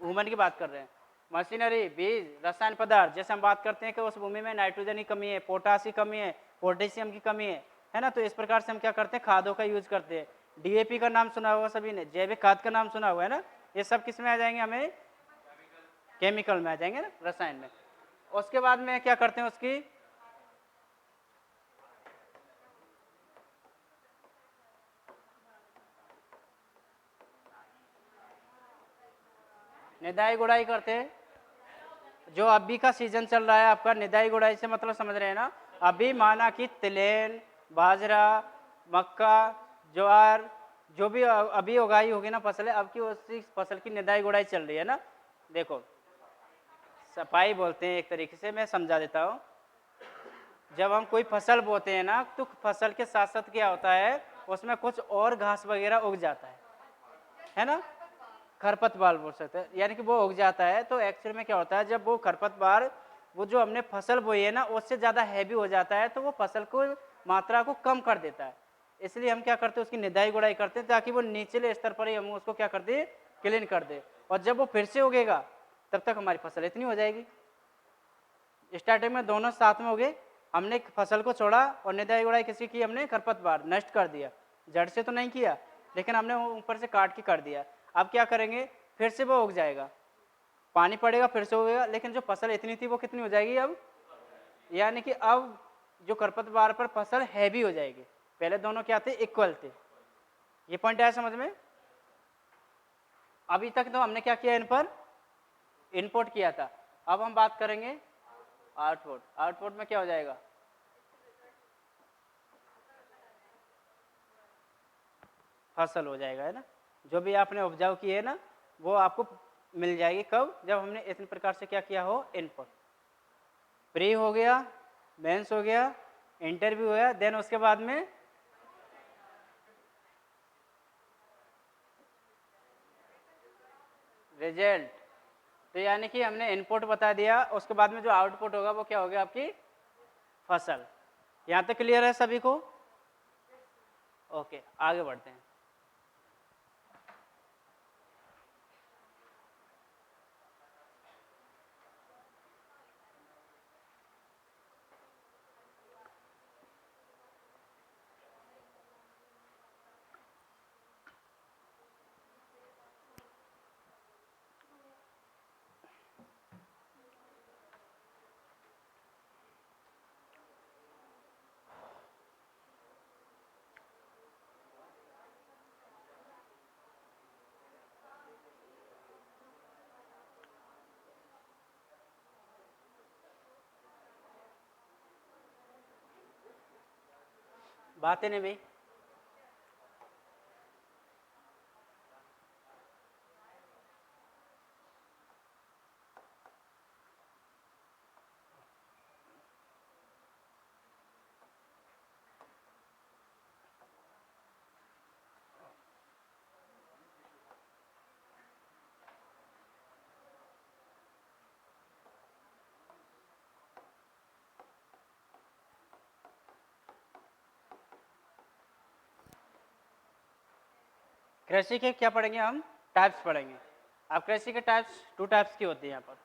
वुमन की बात कर रहे हैं, मशीनरी, बीज, रसायन पदार्थ। जैसे हम बात करते हैं कि उस भूमि में नाइट्रोजन की कमी है, पोटास की कमी है, पोटेशियम की कमी है ना। तो इस प्रकार से हम क्या करते हैं, खादों का यूज करते हैं। डीएपी का नाम सुना होगा सभी ने, जैविक खाद का नाम सुना हुआ है ना। ये सब किस में आ जाएंगे, हमें केमिकल में आ जाएंगे ना, रसायन में। उसके बाद में क्या करते हैं, उसकी निदाई गुड़ाई करते हैं। जो अभी का सीजन चल रहा है आपका, निदाई गुड़ाई से मतलब समझ रहे हैं ना। अभी माना कि तिलहन, बाजरा, मक्का, ज्वार, जो भी अभी उगाई होगी ना फसलें, अब की उसी फसल की निदाई गुड़ाई चल रही है ना। देखो, सफाई बोलते हैं एक तरीके से, मैं समझा देता हूँ। जब हम कोई फसल बोते हैं ना, तो फसल के साथ साथ क्या होता है, उसमें कुछ और घास वगैरह उग जाता है ना। खरपतवार बोल सकते हैं, यानी कि वो उग जाता है। तो एक्चुअल में क्या होता है, जब वो खरपतवार, वो जो हमने फसल बोई है ना, उससे ज़्यादा हैवी हो जाता है, तो वो फसल को मात्रा को कम कर देता है। इसलिए हम क्या करते हैं, उसकी निदाई गुड़ाई करते हैं, ताकि वो निचले स्तर पर ही हम उसको क्या कर दे, क्लीन कर दे। और जब वो फिर से उगेगा, तब तक हमारी फसल इतनी हो जाएगी। स्टार्टिंग में दोनों साथ में उगे, हमने फसल को छोड़ा और निदाई गुड़ाई किसी की, हमने खरपतवार नष्ट कर दिया, जड़ से तो नहीं किया, लेकिन हमने ऊपर से काट के कर दिया। अब क्या करेंगे, फिर से वो उग जाएगा, पानी पड़ेगा, फिर से उगेगा, लेकिन जो फसल इतनी थी वो कितनी हो जाएगी अब, यानी कि अब जो खरपतवार पर फसल हैवी हो जाएगी। पहले दोनों क्या थे, इक्वल थे। ये पॉइंट आया समझ में। अभी तक तो हमने क्या किया, इन पर इनपुट किया था। अब हम बात करेंगे आउटपुट। आउटपुट में क्या हो जाएगा, फसल हो जाएगा, है ना। जो भी आपने उपजाऊ की है ना, वो आपको मिल जाएगी। कब, जब हमने इस प्रकार से क्या किया हो, इनपुट। प्री हो गया, मेंस हो गया, इंटरव्यू हो गया, देन उसके बाद में रिजल्ट। तो यानी कि हमने इनपुट बता दिया, उसके बाद में जो आउटपुट होगा वो क्या होगा, आपकी फसल। यहाँ तक क्लियर है सभी को। ओके, आगे बढ़ते हैं। बातें नहीं भाई, कृषि के क्या पढ़ेंगे हम, टाइप्स पढ़ेंगे। अब कृषि के टाइप्स 2 टाइप्स की होती है यहाँ पर।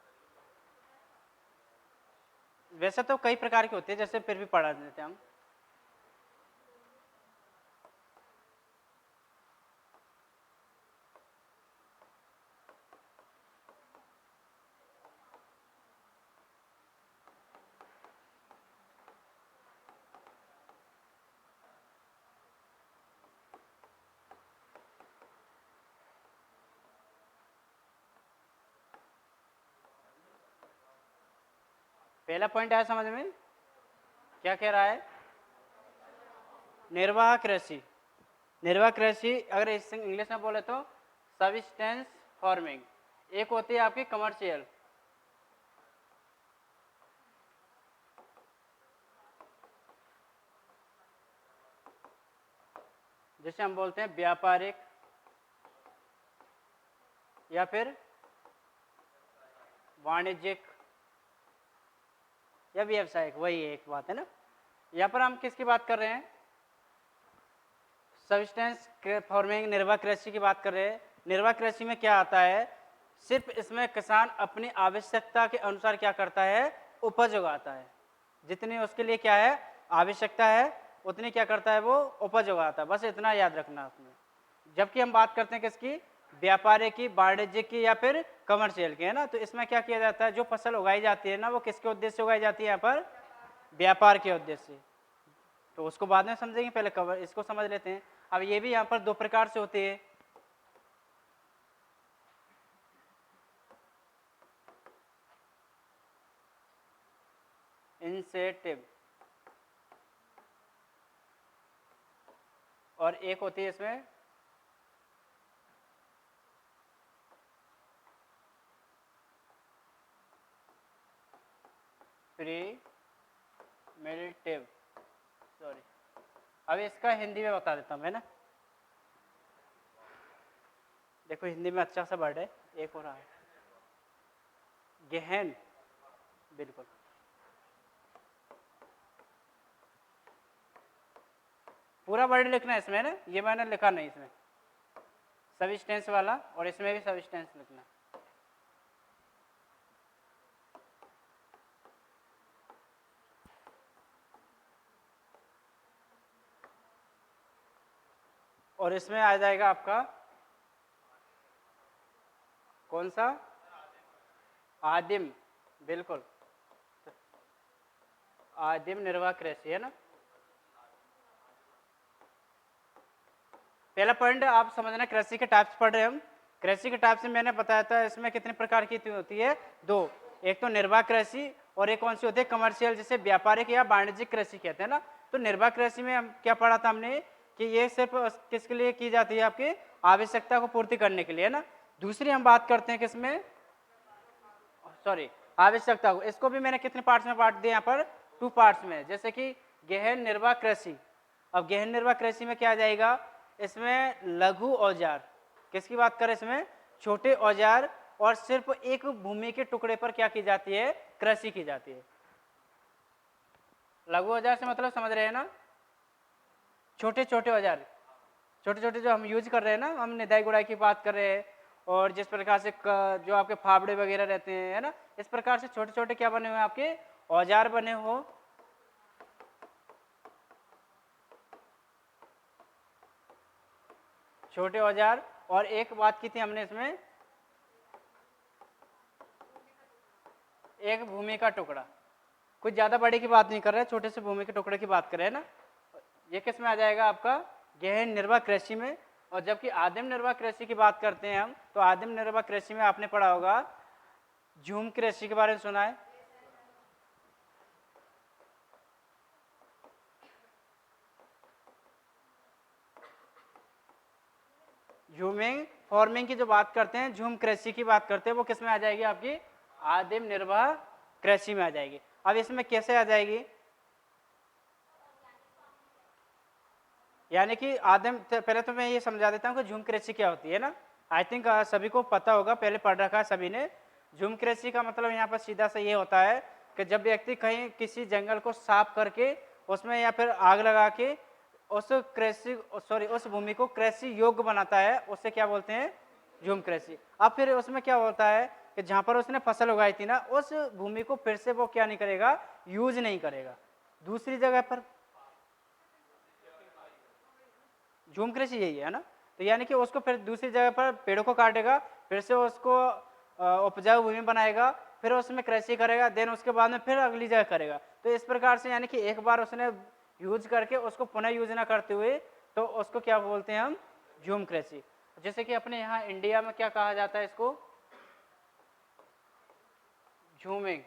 वैसे तो कई प्रकार की होती है, जैसे फिर भी पढ़ा देते हैं हम। पहला पॉइंट आया समझ में, क्या कह रहा है, निर्वाह कृषि। निर्वाह कृषि अगर इस इंग्लिश में बोले तो सब्सिस्टेंस फार्मिंग। एक होती है आपकी कमर्शियल, जिसे हम बोलते हैं व्यापारिक या फिर वाणिज्यिक या व्यावसायिक, वही एक बात है ना। यहाँ पर हम किसकी बात कर रहे हैं, सब्सिस्टेंस फार्मिंग, निर्वाह कृषि की बात कर रहे हैं। निर्वाह कृषि में क्या आता है, सिर्फ इसमें किसान अपनी आवश्यकता के अनुसार क्या करता है, उपज उगाता है। जितनी उसके लिए क्या है आवश्यकता है उतनी क्या करता है वो उपज उगाता है, बस इतना याद रखना उसमें। जबकि हम बात करते हैं किसकी, व्यापारिक की, वाणिज्यिक की या फिर कमर्शियल की, है ना। तो इसमें क्या किया जाता है, जो फसल उगाई जाती है ना वो किसके उद्देश्य से उगाई जाती है, यहाँ पर व्यापार के उद्देश्य से। तो उसको बाद में समझेंगे, पहले इसको समझ लेते हैं। अब ये भी यहाँ पर 2 प्रकार से होती है। इंसेटिव और एक होती है इसमें प्रीमेडिटिव, सॉरी अब इसका हिंदी में बता देता हूँ मैं ना। देखो हिंदी में अच्छा सा वर्ड है, एक हो रहा है गहन, बिल्कुल पूरा वर्ड लिखना है इसमें ना, ये मैंने लिखा नहीं इसमें, सब्सिस्टेंस वाला, और इसमें भी सब्सिस्टेंस लिखना। और इसमें आ जाएगा आपका कौन सा, आदिम, बिल्कुल आदिम निर्वाह कृषि, है ना। पहला पॉइंट आप समझना, कृषि के टाइप्स पढ़ रहे हैं हम। कृषि के टाइप्स में मैंने बताया था इसमें कितने प्रकार की होती है, 2। एक तो निर्वाह कृषि और एक कौन सी होती है, कमर्शियल, जिसे व्यापारिक या वाणिज्यिक कृषि कहते हैं ना। तो निर्वाह कृषि में हम क्या पढ़ा था हमने, कि ये सिर्फ किसके लिए की जाती है, आपकी आवश्यकता को पूर्ति करने के लिए, है ना। दूसरी हम बात करते हैं किसमें, सॉरी आवश्यकता को, इसको भी मैंने कितने पार्ट्स में बांट दिया यहाँ पर, 2 पार्ट्स में। जैसे कि गहन निर्वाह कृषि। अब गहन निर्वाह कृषि में क्या आ जाएगा, इसमें लघु औजार, किसकी बात करें, इसमें छोटे औजार, और सिर्फ एक भूमि के टुकड़े पर क्या की जाती है, कृषि की जाती है। लघु औजार से मतलब समझ रहे हैं ना, छोटे छोटे औजार, छोटे छोटे जो हम यूज कर रहे हैं ना, हम निदाई गुड़ाई की बात कर रहे हैं, और जिस प्रकार से जो आपके फावड़े वगैरह रहते हैं, है ना, इस प्रकार से छोटे छोटे क्या बने हुए हैं, आपके औजार बने हो। छोटे औजार, और एक बात की थी हमने इसमें, एक भूमि का टुकड़ा। कुछ ज्यादा बड़े की बात नहीं कर रहे, छोटे से भूमि के टुकड़े की बात कर रहे हैं ना। ये किस में आ जाएगा, आपका गहन निर्वाह कृषि में। और जबकि आदिम निर्वाह कृषि की बात करते हैं हम, तो आदिम निर्वाह कृषि में आपने पढ़ा होगा, झूम कृषि के बारे में सुना है, झूमिंग फार्मिंग की जो बात करते हैं, झूम कृषि की बात करते हैं, वो किस में आ जाएगी, आपकी आदिम निर्वाह कृषि में आ जाएगी। अब इसमें कैसे आ जाएगी, यानी कि आदिम, पहले तो मैं ये समझा देता हूँ कि झूम कृषि क्या होती है ना। आई थिंक सभी को पता होगा, पहले पढ़ रखा है सभी ने। झूम कृषि का मतलब यहाँ पर सीधा सा ये होता है कि जब व्यक्ति कहीं किसी जंगल को साफ करके उसमें या फिर आग लगा के उस कृषि सॉरी उस भूमि को कृषि योग्य बनाता है, उसे क्या बोलते हैं, झूम कृषि। अब फिर उसमें क्या होता है कि जहाँ पर उसने फसल उगाई थी ना, उस भूमि को फिर से वो क्या नहीं करेगा, यूज नहीं करेगा दूसरी जगह पर। झूम कृषि यही है ना। तो यानी कि उसको फिर दूसरी जगह पर पेड़ों को काटेगा, फिर से उसको उपजाऊ भूमि बनाएगा, फिर उसमें कृषि करेगा, देन उसके बाद में फिर अगली जगह करेगा। तो इस प्रकार से यानी कि एक बार उसने यूज करके उसको पुनः यूज ना करते हुए, तो उसको क्या बोलते हैं हम, झूम कृषि। जैसे कि अपने यहाँ इंडिया में क्या कहा जाता है इसको, झूमिंग,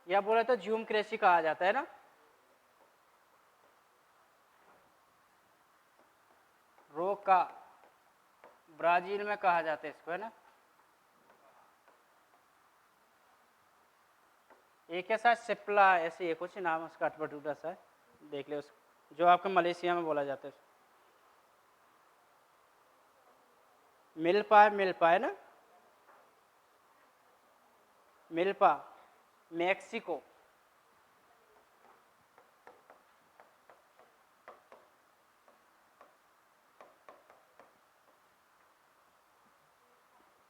या बोला तो झूम कृषि कहा जाता है ना। रोका ब्राजील में कहा जाता है इसको, है ना। एक ऐसा सिप्ला, ऐसे एक कुछ नाम उसका अटपटूटा सा है, देख ले उसको, जो आपके मलेशिया में बोला जाता है। मिल्पा है ना, मिल्पा, मैक्सिको।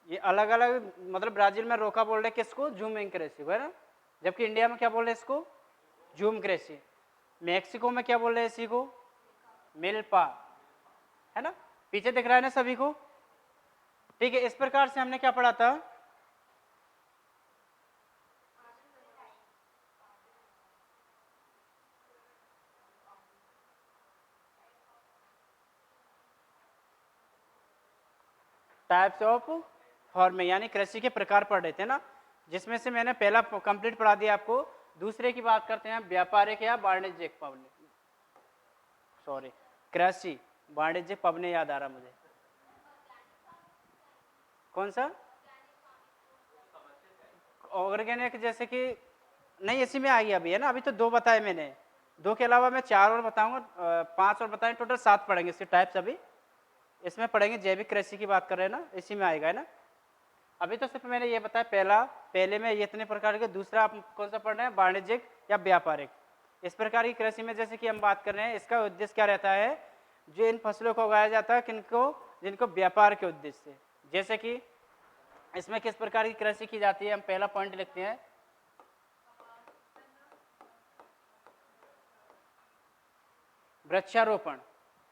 ये अलग अलग, मतलब ब्राजील में रोका बोल रहे किसको, झूमिंग कृषि को, है ना। जबकि इंडिया में क्या बोल रहे हैं इसको, झूम कृषि। मैक्सिको में क्या बोल रहे हैं इसी को, मिल्पा, है ना। पीछे दिख रहा है ना सभी को, ठीक है। इस प्रकार से हमने क्या पढ़ा था, टाइप्स ऑफ फार्मिंग, यानी कृषि के प्रकार पढ़ रहे थे ना, जिसमें से मैंने पहला कंप्लीट पढ़ा दिया आपको। दूसरे की बात करते हैं, व्यापारिक या वाणिज्यिक पवने, सॉरी कृषि, वाणिज्यिक पवने याद आ रहा मुझे, कौन सा, ऑर्गेनिक, जैसे कि नहीं इसी में आ गया अभी, है ना। अभी तो दो बताए मैंने, दो के अलावा मैं चार और बताऊंगा, पांच और बताएं, टोटल 7 पढ़ेंगे इसके टाइप्स अभी। इसमें पढ़ेंगे जैविक कृषि की बात कर रहे हैं ना, इसी में आएगा, है ना। अभी तो सिर्फ मैंने ये बताया पहला, पहले में ये इतने प्रकार के, दूसरा आप कौन सा पढ़ रहे हैं, वाणिज्यिक या व्यापारिक। इस प्रकार की कृषि में जैसे कि हम बात कर रहे हैं, इसका उद्देश्य क्या रहता है, जो इन फसलों को उगाया जाता है किनको, जिनको व्यापार के उद्देश्य से। जैसे कि इसमें किस प्रकार की कृषि की जाती है, हम पहला पॉइंट लिखते हैं, वृक्षारोपण।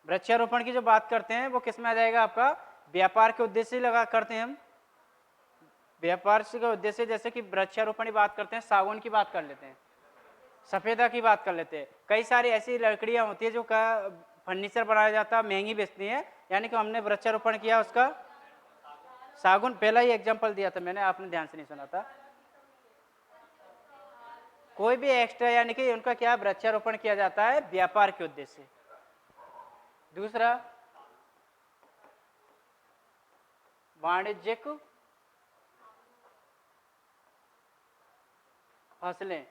वृक्षारोपण की जो बात करते हैं वो किस में आ जाएगा आपका, व्यापार के उद्देश्य से लगा करते हैं हम, व्यापार के उद्देश्य। जैसे कि वृक्षारोपण की बात करते हैं, सागौन की बात कर लेते हैं, सफेदा की बात कर लेते हैं, कई सारी ऐसी लकड़ियां होती है जो का फर्नीचर बनाया जाता है, महंगी बेचती है, यानी कि हमने वृक्षारोपण किया उसका। सागौन पहला ही एग्जांपल दिया था मैंने, आपने ध्यान से नहीं सुना था। कोई भी एक्स्ट्रा, यानी कि उनका क्या वृक्षारोपण किया जाता है व्यापार के उद्देश्य से। दूसरा वाणिज्यिक फसलें।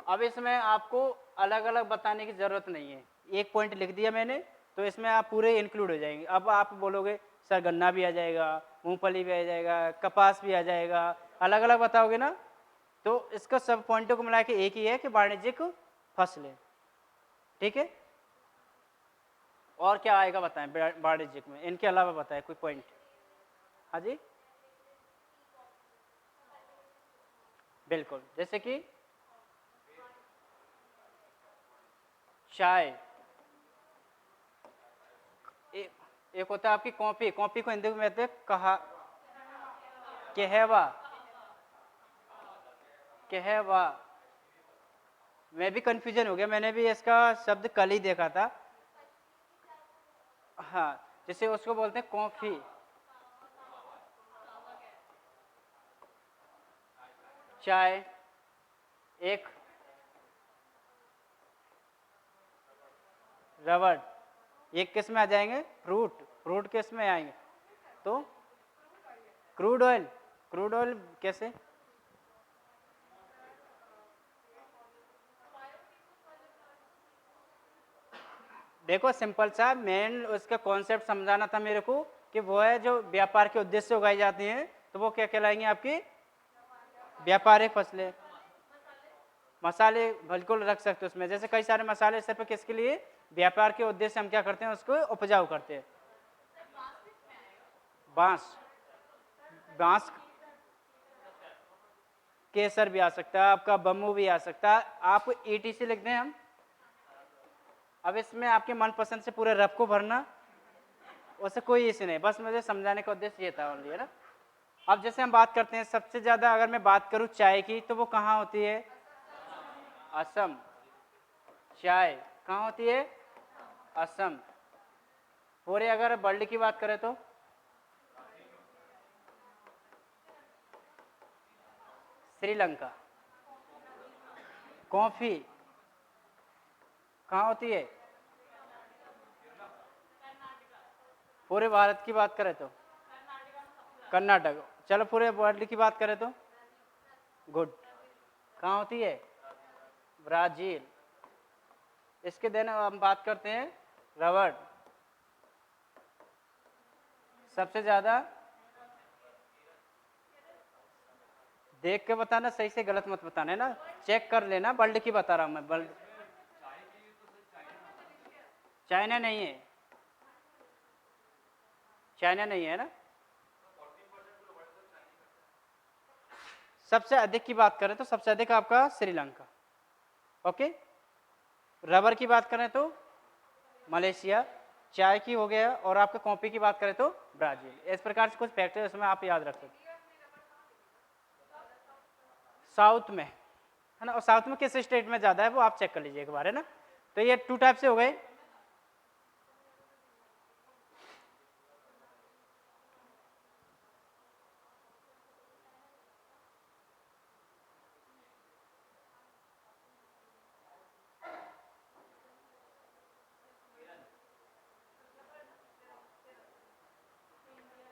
अब इसमें आपको अलग अलग बताने की जरूरत नहीं है, एक पॉइंट लिख दिया मैंने, तो इसमें आप पूरे इंक्लूड हो जाएंगे। अब आप बोलोगे सर गन्ना भी आ जाएगा, मूंगफली भी आ जाएगा, कपास भी आ जाएगा, अलग अलग बताओगे ना, तो इसका सब पॉइंटों को मिला के एक ही है कि वाणिज्यिक फसलें, ठीक है। और क्या आएगा बताएं वाणिज्यिक में, इनके अलावा बताएं कोई पॉइंट। हाँ जी बिल्कुल, जैसे कि चाय, एक होता है आपकी कॉफी, कॉफी को हिंदी में कहते हैं कहा, कहवा, कहवा। मैं भी कंफ्यूजन हो गया, मैंने भी इसका शब्द कल ही देखा था। हाँ, जिसे उसको बोलते हैं कॉफी, चाय, एक रबड़, ये किस में आ जाएंगे, फ्रूट, फ्रूट किस में आएंगे, तो क्रूड ऑयल, क्रूड ऑयल कैसे, देखो सिंपल सा, मेन उसका कॉन्सेप्ट समझाना था मेरे को, कि वो है जो व्यापार के उद्देश्य से उगाई जाती हैं, तो वो क्या कहलाएंगी आपकी व्यापारिक फसलें। मसाले बिल्कुल रख सकते हो उसमें, जैसे कई सारे मसाले सिर्फ किसके लिए, व्यापार के उद्देश्य से हम क्या करते हैं, उसको उपजाऊ करते हैं। बांस, बांस केसर भी आ सकता है आपका, बम्बू भी आ सकता है, आप ETC लिख दें हम। अब इसमें आपके मनपसंद से पूरे रफ को भरना, उससे कोई इश्यू नहीं, बस मुझे समझाने का उद्देश्य ये था ओनली, है ना। अब जैसे हम बात करते हैं सबसे ज़्यादा, अगर मैं बात करूँ चाय की, तो वो कहाँ होती है, असम। चाय कहाँ होती है, असम। पूरे अगर वर्ल्ड की बात करें तो श्रीलंका। कॉफी कहाँ होती है, पूरे भारत की बात करें तो कर्नाटक। चलो पूरे वर्ल्ड की बात करें तो गुड, कहाँ होती है, ब्राजील। इसके देन हम बात करते हैं रबड़, सबसे ज्यादा, देख के बताना, सही से गलत मत बताना, है ना, चेक कर लेना, वर्ल्ड की बता रहा हूं मैं, वर्ल्ड। चाइना नहीं है, चाइना नहीं है ना। सबसे अधिक की बात करें तो सबसे अधिक आपका श्रीलंका, ओके। रबर की बात करें तो मलेशिया, चाय की हो गया, और आपका कॉफी की बात करें तो ब्राजील। इस प्रकार से कुछ फैक्टर इसमें आप याद रख सकते। साउथ में, है ना, और साउथ में किस स्टेट में ज़्यादा है वो आप चेक कर लीजिए एक बार, है ना। तो ये 2 टाइप से हो गए।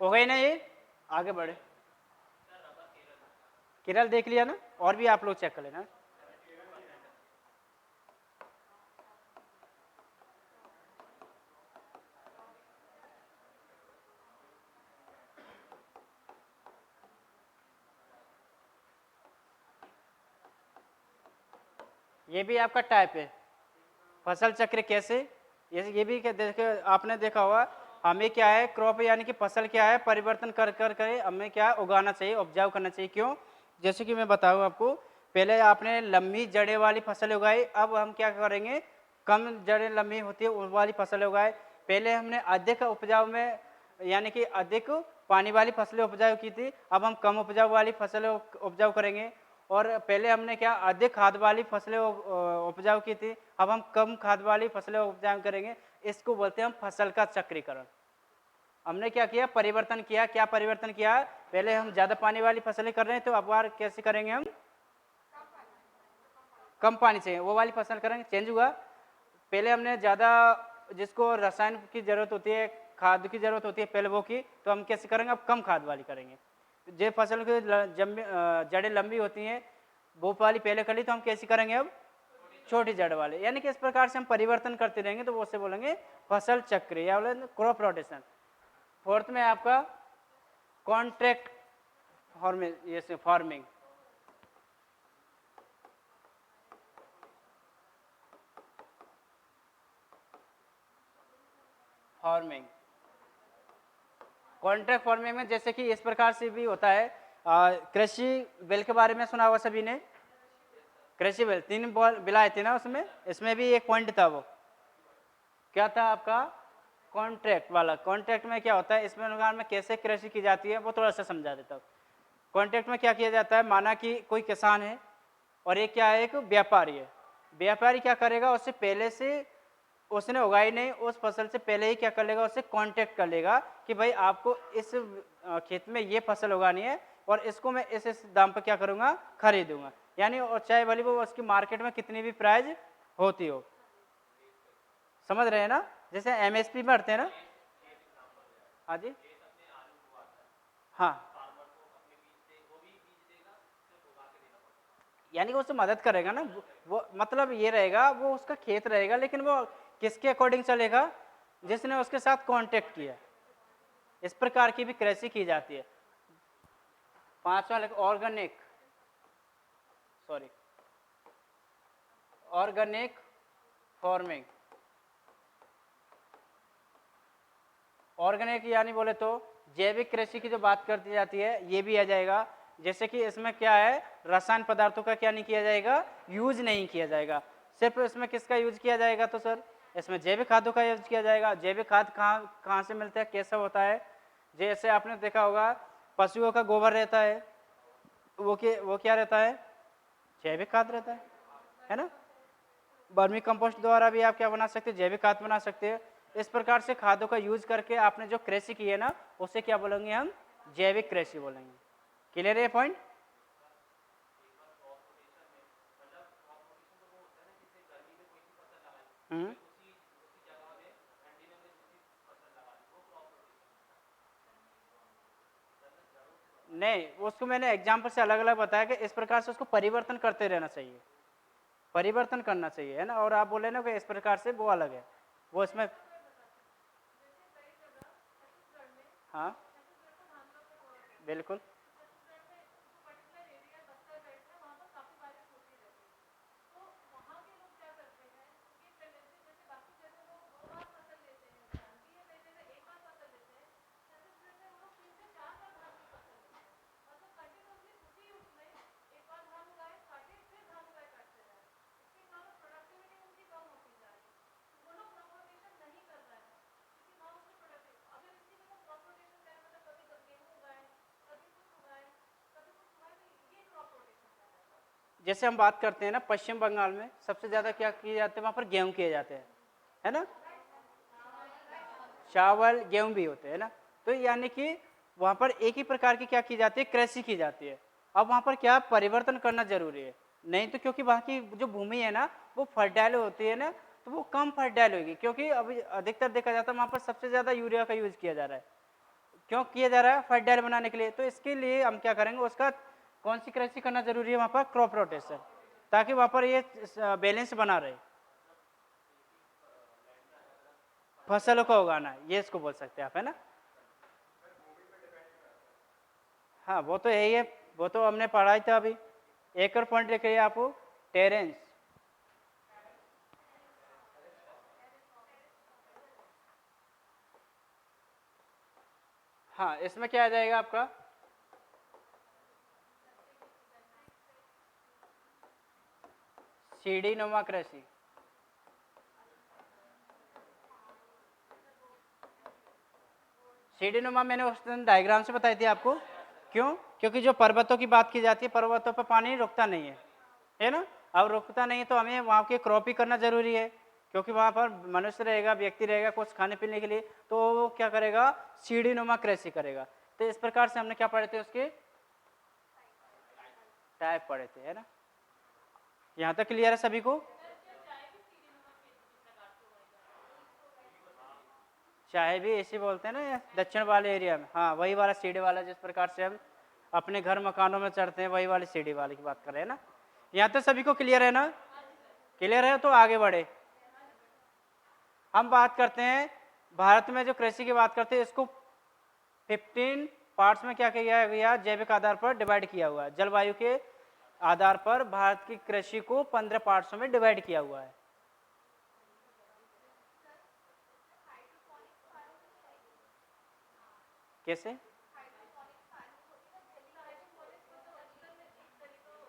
हो गए ना ये, आगे बढ़े। केरल देख लिया ना, और भी आप लोग चेक कर लेना। ये भी आपका टाइप है, फसल चक्र कैसे, ये भी देखे, आपने देखा होगा, हमें क्या है, क्रॉप यानी कि फसल क्या है, परिवर्तन कर कर कर हमें क्या उगाना चाहिए, उपजाऊ करना चाहिए। क्यों, जैसे कि मैं बताऊं आपको, पहले आपने लंबी जड़ें वाली फसल उगाई, अब हम क्या करेंगे, कम जड़ें लंबी होती है उस वाली फसल उगाए। पहले हमने अधिक उपजाऊ में, यानी कि अधिक पानी वाली फसलें उपजाऊ की थी, अब हम कम उपजाऊ वाली फसलें उपजाऊ करेंगे। और पहले हमने क्या अधिक खाद वाली फसलें उपजाऊ की थी, अब हम कम खाद वाली फसलें उपजाऊ करेंगे। इसको बोलते हैं हम फसल का चक्रीकरण। हमने क्या किया, परिवर्तन किया। क्या परिवर्तन किया, पहले हम ज़्यादा पानी वाली फसलें कर रहे हैं, तो अब बार कैसे करेंगे हम, कम पानी चाहिए वो वाली फसल करेंगे, चेंज हुआ। पहले हमने ज़्यादा, जिसको रसायन की ज़रूरत होती है, खाद की ज़रूरत होती है पहले वो की, तो हम कैसे करेंगे, अब कम खाद वाली करेंगे। जो फसल की जड़ें लंबी होती हैं वो वाली पहले कर ली, तो हम कैसे करेंगे अब छोटी जड़ वाले। यानी कि इस प्रकार से हम परिवर्तन करते रहेंगे, तो वो उससे बोलेंगे फसल चक्र या बोले क्रॉप रोटेशन। फोर्थ में आपका contract farming, farming contract farming में जैसे कि इस प्रकार से भी होता है। कृषि बिल के बारे में सुना हुआ सभी ने, कृषि बिल 3 बिल आए थे ना उसमें, इसमें भी एक पॉइंट था, वो क्या था आपका, कॉन्ट्रैक्ट वाला। कॉन्ट्रैक्ट में क्या होता है, इसमें अनुसार में कैसे कृषि की जाती है वो थोड़ा सा समझा देता हूँ। कॉन्ट्रैक्ट में क्या किया जाता है, माना कि कोई किसान है और एक क्या है, एक व्यापारी है। व्यापारी क्या करेगा, उससे पहले से उसने उगाई नहीं, उस फसल से पहले ही क्या कर लेगा, उससे कांटेक्ट कर लेगा कि भाई आपको इस खेत में ये फसल उगानी है और इसको मैं इस दाम पर क्या करूँगा, खरीदूंगा। यानी और चाहे भले वो उसकी मार्केट में कितनी भी प्राइस होती हो, समझ रहे हैं ना, जैसे MSP में भरते हैं ना। हाँ जी, हाँ, यानी कि उससे मदद करेगा ना, वो मतलब ये रहेगा, वो उसका खेत रहेगा, लेकिन वो किसके अकॉर्डिंग चलेगा, जिसने उसके साथ कांटेक्ट किया। इस प्रकार की भी कृषि की जाती है। 5वां organic, sorry, organic farming. Organic यानी बोले तो जैविक कृषि की जो बात करती जाती है ये भी आ जाएगा। जैसे कि इसमें क्या है, रसायन पदार्थों का क्या नहीं किया जाएगा, यूज नहीं किया जाएगा। सिर्फ इसमें किसका यूज किया जाएगा, तो सर इसमें जैविक खादों का यूज किया जाएगा। जैविक खाद कहाँ कहाँ से मिलता है, कैसा होता है? जैसे आपने देखा होगा पशुओं का गोबर रहता है, वो क्या रहता है, जैविक खाद रहता है ना। वर्मी कंपोस्ट द्वारा भी आप क्या बना सकते हैं, जैविक खाद बना सकते हैं। इस प्रकार से खादों का यूज करके आपने जो कृषि की है ना, उसे क्या बोलेंगे हम, जैविक कृषि बोलेंगे। क्लियर है ये पॉइंट? नहीं, उसको मैंने एग्जाम्पल से अलग अलग बताया कि इस प्रकार से उसको परिवर्तन करते रहना चाहिए, परिवर्तन करना चाहिए, है ना। और आप बोले ना कि इस प्रकार से वो अलग है, वो इसमें हाँ बिल्कुल। जैसे हम बात करते हैं ना, पश्चिम बंगाल में सबसे ज़्यादा क्या किए जाते हैं, वहाँ पर गेहूँ किए जाते हैं, है ना। चावल गेहूँ भी होते हैं ना। तो यानी कि वहाँ पर एक ही प्रकार की क्या की जाती है, कृषि की जाती है। अब वहाँ पर क्या परिवर्तन करना जरूरी है, नहीं तो क्योंकि वहाँ की जो भूमि है ना वो फर्टाइल होती है ना, तो वो कम फर्टाइल होगी। क्योंकि अभी अधिकतर देखा जाता है वहाँ पर सबसे ज़्यादा यूरिया का यूज किया जा रहा है। क्यों किया जा रहा है, फर्टाइल बनाने के लिए। तो इसके लिए हम क्या करेंगे, उसका कौन सी कृषि करना जरूरी है वहाँ पर, क्रॉप रोटेशन, ताकि वहाँ पर ये बैलेंस बना रहे, फसलों को उगाना, ये इसको बोल सकते हैं आप, है ना। हाँ वो तो यही है, वो तो हमने पढ़ा ही था अभी। एक और पॉइंट लिख रही है आपको, टेरेंस। हाँ इसमें क्या आ जाएगा आपका, सीढ़ी नुमा कृषि। सीढ़ी नुमा मैंने उस दिन डायग्राम से बताई थी आपको। क्यों, क्योंकि जो पर्वतों की बात की जाती है, पर्वतों पर पानी रुकता नहीं है ना। अब रुकता नहीं तो हमें वहाँ की क्रॉपिंग करना जरूरी है, क्योंकि वहाँ पर मनुष्य रहेगा, व्यक्ति रहेगा कुछ खाने पीने के लिए, तो वो क्या करेगा, सीढ़ी नुमा कृषि करेगा। तो इस प्रकार से हमने क्या पढ़े थे, उसके टाइप पढ़े थे, है ना। यहाँ तक क्लियर है सभी को? चाय भी ऐसे बोलते हैं ना दक्षिण वाले एरिया में, हाँ वही वाला सीढ़ी वाला, जिस प्रकार से हम अपने घर मकानों में चढ़ते हैं, वही वाली सीढ़ी वाले की बात कर रहे हैं ना। यहाँ तक सभी को क्लियर है ना? क्लियर है तो आगे बढ़े। हम बात करते हैं भारत में जो कृषि की बात करते हैं, इसको 15 पार्ट्स में क्या किया गया, जैविक आधार पर डिवाइड किया हुआ है। जलवायु के आधार पर भारत की कृषि को 15 पार्ट्सों में डिवाइड किया हुआ है। कैसे?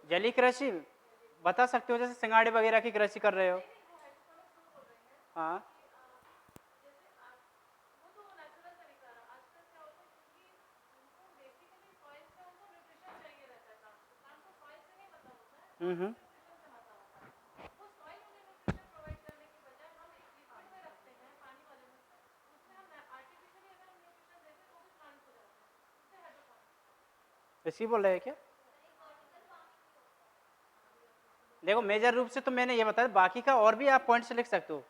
जलीय कृषि बता सकते हो, जैसे सिंगाड़े वगैरह की कृषि कर रहे हो। हाँ हम्म। इसी बोल रहे हैं क्या? देखो मेजर रूप से तो मैंने ये बताया, बाकी का और भी आप पॉइंट्स लिख सकते हो।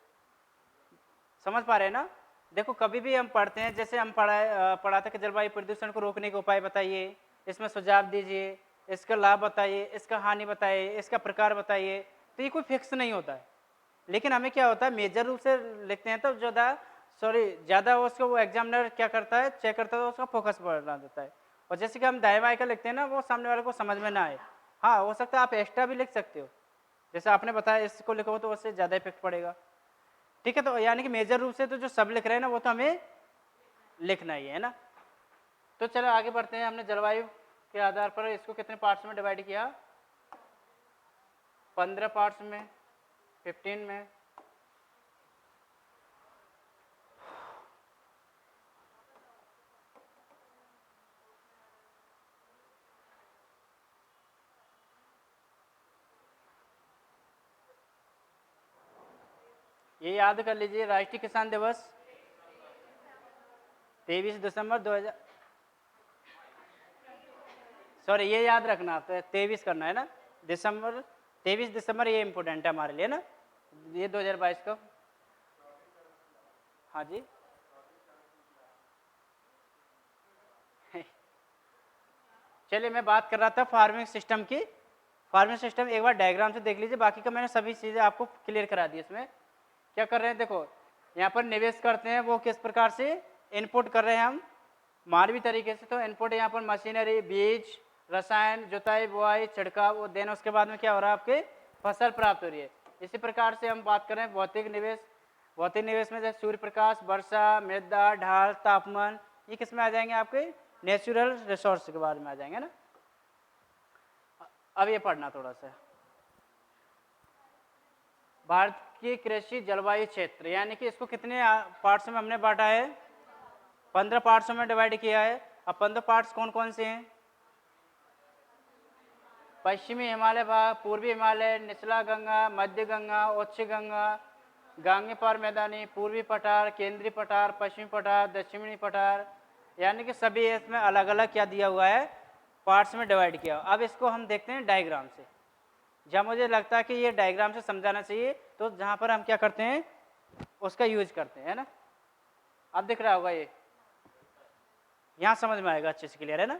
समझ पा रहे हैं ना? देखो कभी भी हम पढ़ते हैं, जैसे हम पढ़ा था कि जलवायु प्रदूषण को रोकने के उपाय बताइए, इसमें सुझाव दीजिए, इसका लाभ बताइए, इसका हानि बताइए, इसका प्रकार बताइए। तो ये कोई फिक्स नहीं होता है, लेकिन हमें क्या होता है, मेजर रूप से लिखते हैं तो ज़्यादा उसको वो एग्जामिनर क्या करता है, चेक करता है, तो उसका फोकस बढ़ा देता है। और जैसे कि हम दाएं बाएं का लिखते हैं ना, वो सामने वाले को समझ में ना आए। हाँ हो सकता है आप एक्स्ट्रा भी लिख सकते हो, जैसे आपने बताया इसको लिखो तो उससे ज़्यादा इफेक्ट पड़ेगा। ठीक है, तो यानी कि मेजर रूप से तो जो सब लिख रहे हैं ना वो तो हमें लिखना ही है ना। तो चलो आगे बढ़ते हैं। हमने जलवायु के आधार पर इसको कितने पार्ट्स में डिवाइड किया? 15 पार्ट्स में, 15 में। ये याद कर लीजिए, राष्ट्रीय किसान दिवस 23 दिसंबर 2000, सॉरी ये याद रखना, तो 23 करना है ना, दिसंबर 23 दिसंबर, ये इम्पोर्टेंट है हमारे लिए ना, ये 2022 का। हाँ जी चलिए, मैं बात कर रहा था फार्मिंग सिस्टम की। फार्मिंग सिस्टम एक बार डायग्राम से देख लीजिए, बाकी का मैंने सभी चीज़ें आपको क्लियर करा दी। इसमें क्या कर रहे हैं, देखो यहाँ पर निवेश करते हैं वो किस प्रकार से इनपुट कर रहे हैं हम मानवीय तरीके से। तो इनपुट यहाँ पर मशीनरी, बीज, रसायन, जुताई, बुआई, छिड़काव, और देन उसके बाद में क्या हो रहा है, आपके फसल प्राप्त हो रही है। इसी प्रकार से हम बात करें भौतिक निवेश। भौतिक निवेश में जैसे सूर्य प्रकाश, वर्षा, मृदा, ढाल, तापमान, ये किस में आ जाएंगे, आपके नेचुरल रिसोर्स के बारे में आ जाएंगे ना। अब ये पढ़ना थोड़ा सा, भारत की कृषि जलवायु क्षेत्र, यानी कि इसको कितने पार्ट्स में हमने बांटा है? 15 पार्ट्स में डिवाइड किया है। अब 15 पार्ट्स कौन कौन से हैं? पश्चिमी हिमालय भाग, पूर्वी हिमालय, निचला गंगा, मध्य गंगा, उच्च गंगा, गांगे पार मैदानी, पूर्वी पठार, केंद्रीय पठार, पश्चिमी पठार, दक्षिणी पठार, यानी कि सभी इसमें अलग अलग क्या दिया हुआ है, पार्ट्स में डिवाइड किया। अब इसको हम देखते हैं डायग्राम से। जहाँ मुझे लगता है कि ये डायग्राम से समझाना चाहिए, तो जहाँ पर हम क्या करते हैं उसका यूज करते हैं ना। अब दिख रहा होगा, ये यहाँ समझ में आएगा अच्छे से, क्लियर है ना।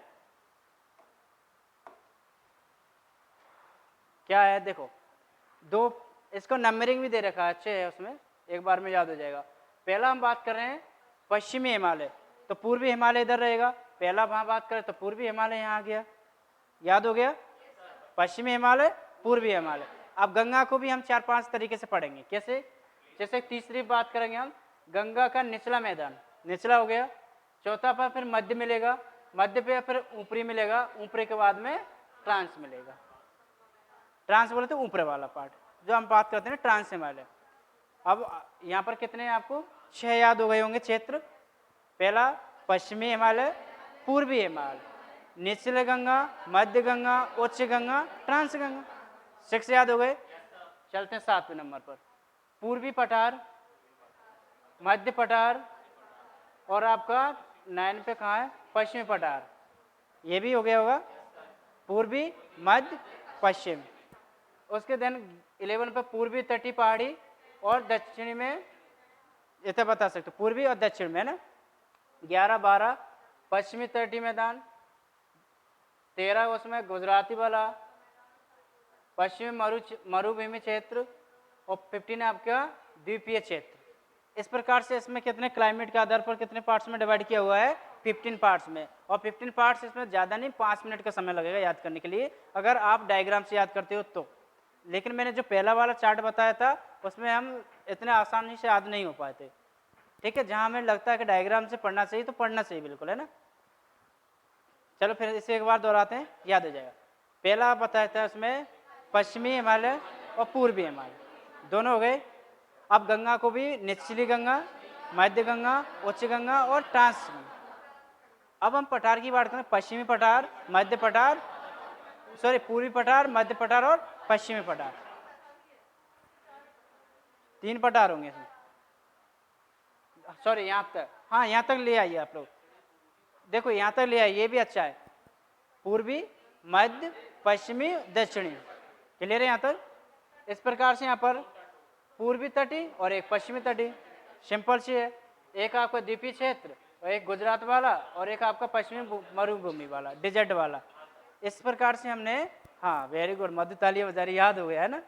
क्या है, देखो दो, इसको नंबरिंग भी दे रखा है, अच्छे है, उसमें एक बार में याद हो जाएगा। पहला हम बात कर रहे हैं पश्चिमी हिमालय, तो पूर्वी हिमालय इधर रहेगा। पहला वहाँ बात करें तो पूर्वी हिमालय यहाँ आ गया, याद हो गया, पश्चिमी हिमालय, पूर्वी हिमालय। अब गंगा को भी हम 4-5 तरीके से पढ़ेंगे। कैसे? जैसे तीसरी बात करेंगे हम गंगा का निचला मैदान, निचला हो गया। चौथा पर फिर मध्य मिलेगा, मध्य पे फिर ऊपरी मिलेगा, ऊपरी के बाद में ट्रांस मिलेगा। ट्रांस बोले तो ऊपर वाला पार्ट, जो हम बात करते हैं ट्रांस हिमालय। अब यहाँ पर कितने आपको 6 याद हो गए होंगे क्षेत्र। पहला पश्चिमी हिमालय, पूर्वी हिमालय, निचले गंगा, मध्य गंगा, उच्च गंगा, ट्रांस गंगा, 6 याद हो गए। चलते हैं 7वें नंबर पर, पूर्वी पठार, मध्य पठार, और आपका 9 पे कहाँ है, पश्चिमी पठार। ये भी हो गया होगा, पूर्वी, मध्य, पश्चिम। उसके देन 11 पे पूर्वी तटीय पहाड़ी और दक्षिणी में, इतना बता सकते पूर्वी और दक्षिण में ना। 11-12 पश्चिमी तटीय मैदान, 13 उसमें गुजराती वाला, पश्चिमी मरुभूमि क्षेत्र, और 15 आपका द्वीपीय क्षेत्र। इस प्रकार से इसमें कितने क्लाइमेट के आधार पर कितने पार्ट्स में डिवाइड किया हुआ है, 15 पार्ट्स में। और 15 पार्ट्स इसमें ज़्यादा नहीं, 5 मिनट का समय लगेगा याद करने के लिए, अगर आप डायग्राम से याद करते हो तो। लेकिन मैंने जो पहला वाला चार्ट बताया था उसमें हम इतने आसानी से याद नहीं हो पाए थे। ठीक है, जहाँ हमें लगता है कि डायग्राम से पढ़ना चाहिए तो पढ़ना चाहिए, बिल्कुल है ना। चलो फिर इसे एक बार दोहराते हैं, याद हो जाएगा। पहला बताया था उसमें पश्चिमी हिमालय और पूर्वी हिमालय दोनों हो गए। अब गंगा को भी निचली गंगा, मध्य गंगा, उच्च गंगा और ट्रांस गंगा। अब हम पठार की बात करें, पश्चिमी पठार, मध्य पठार, सॉरी पूर्वी पठार, मध्य पठार और पश्चिमी पठार, 3 पठार होंगे इसमें। सॉरी यहाँ तक, हाँ यहाँ तक ले आइए आप लोग, देखो यहाँ तक ले आइए, ये भी अच्छा है। पूर्वी, मध्य, पश्चिमी, दक्षिणी, क्लियर है यहाँ तक। इस प्रकार से यहाँ पर पूर्वी तटी और एक पश्चिमी तटी, सिंपल सी है। एक आपका द्वीपीय क्षेत्र और एक गुजरात वाला और एक आपका पश्चिमी मरुभूमि वाला, डिजर्ट वाला। इस प्रकार से हमने, हाँ वेरी गुड, मध्य ताली वजारी याद हो गया है ना।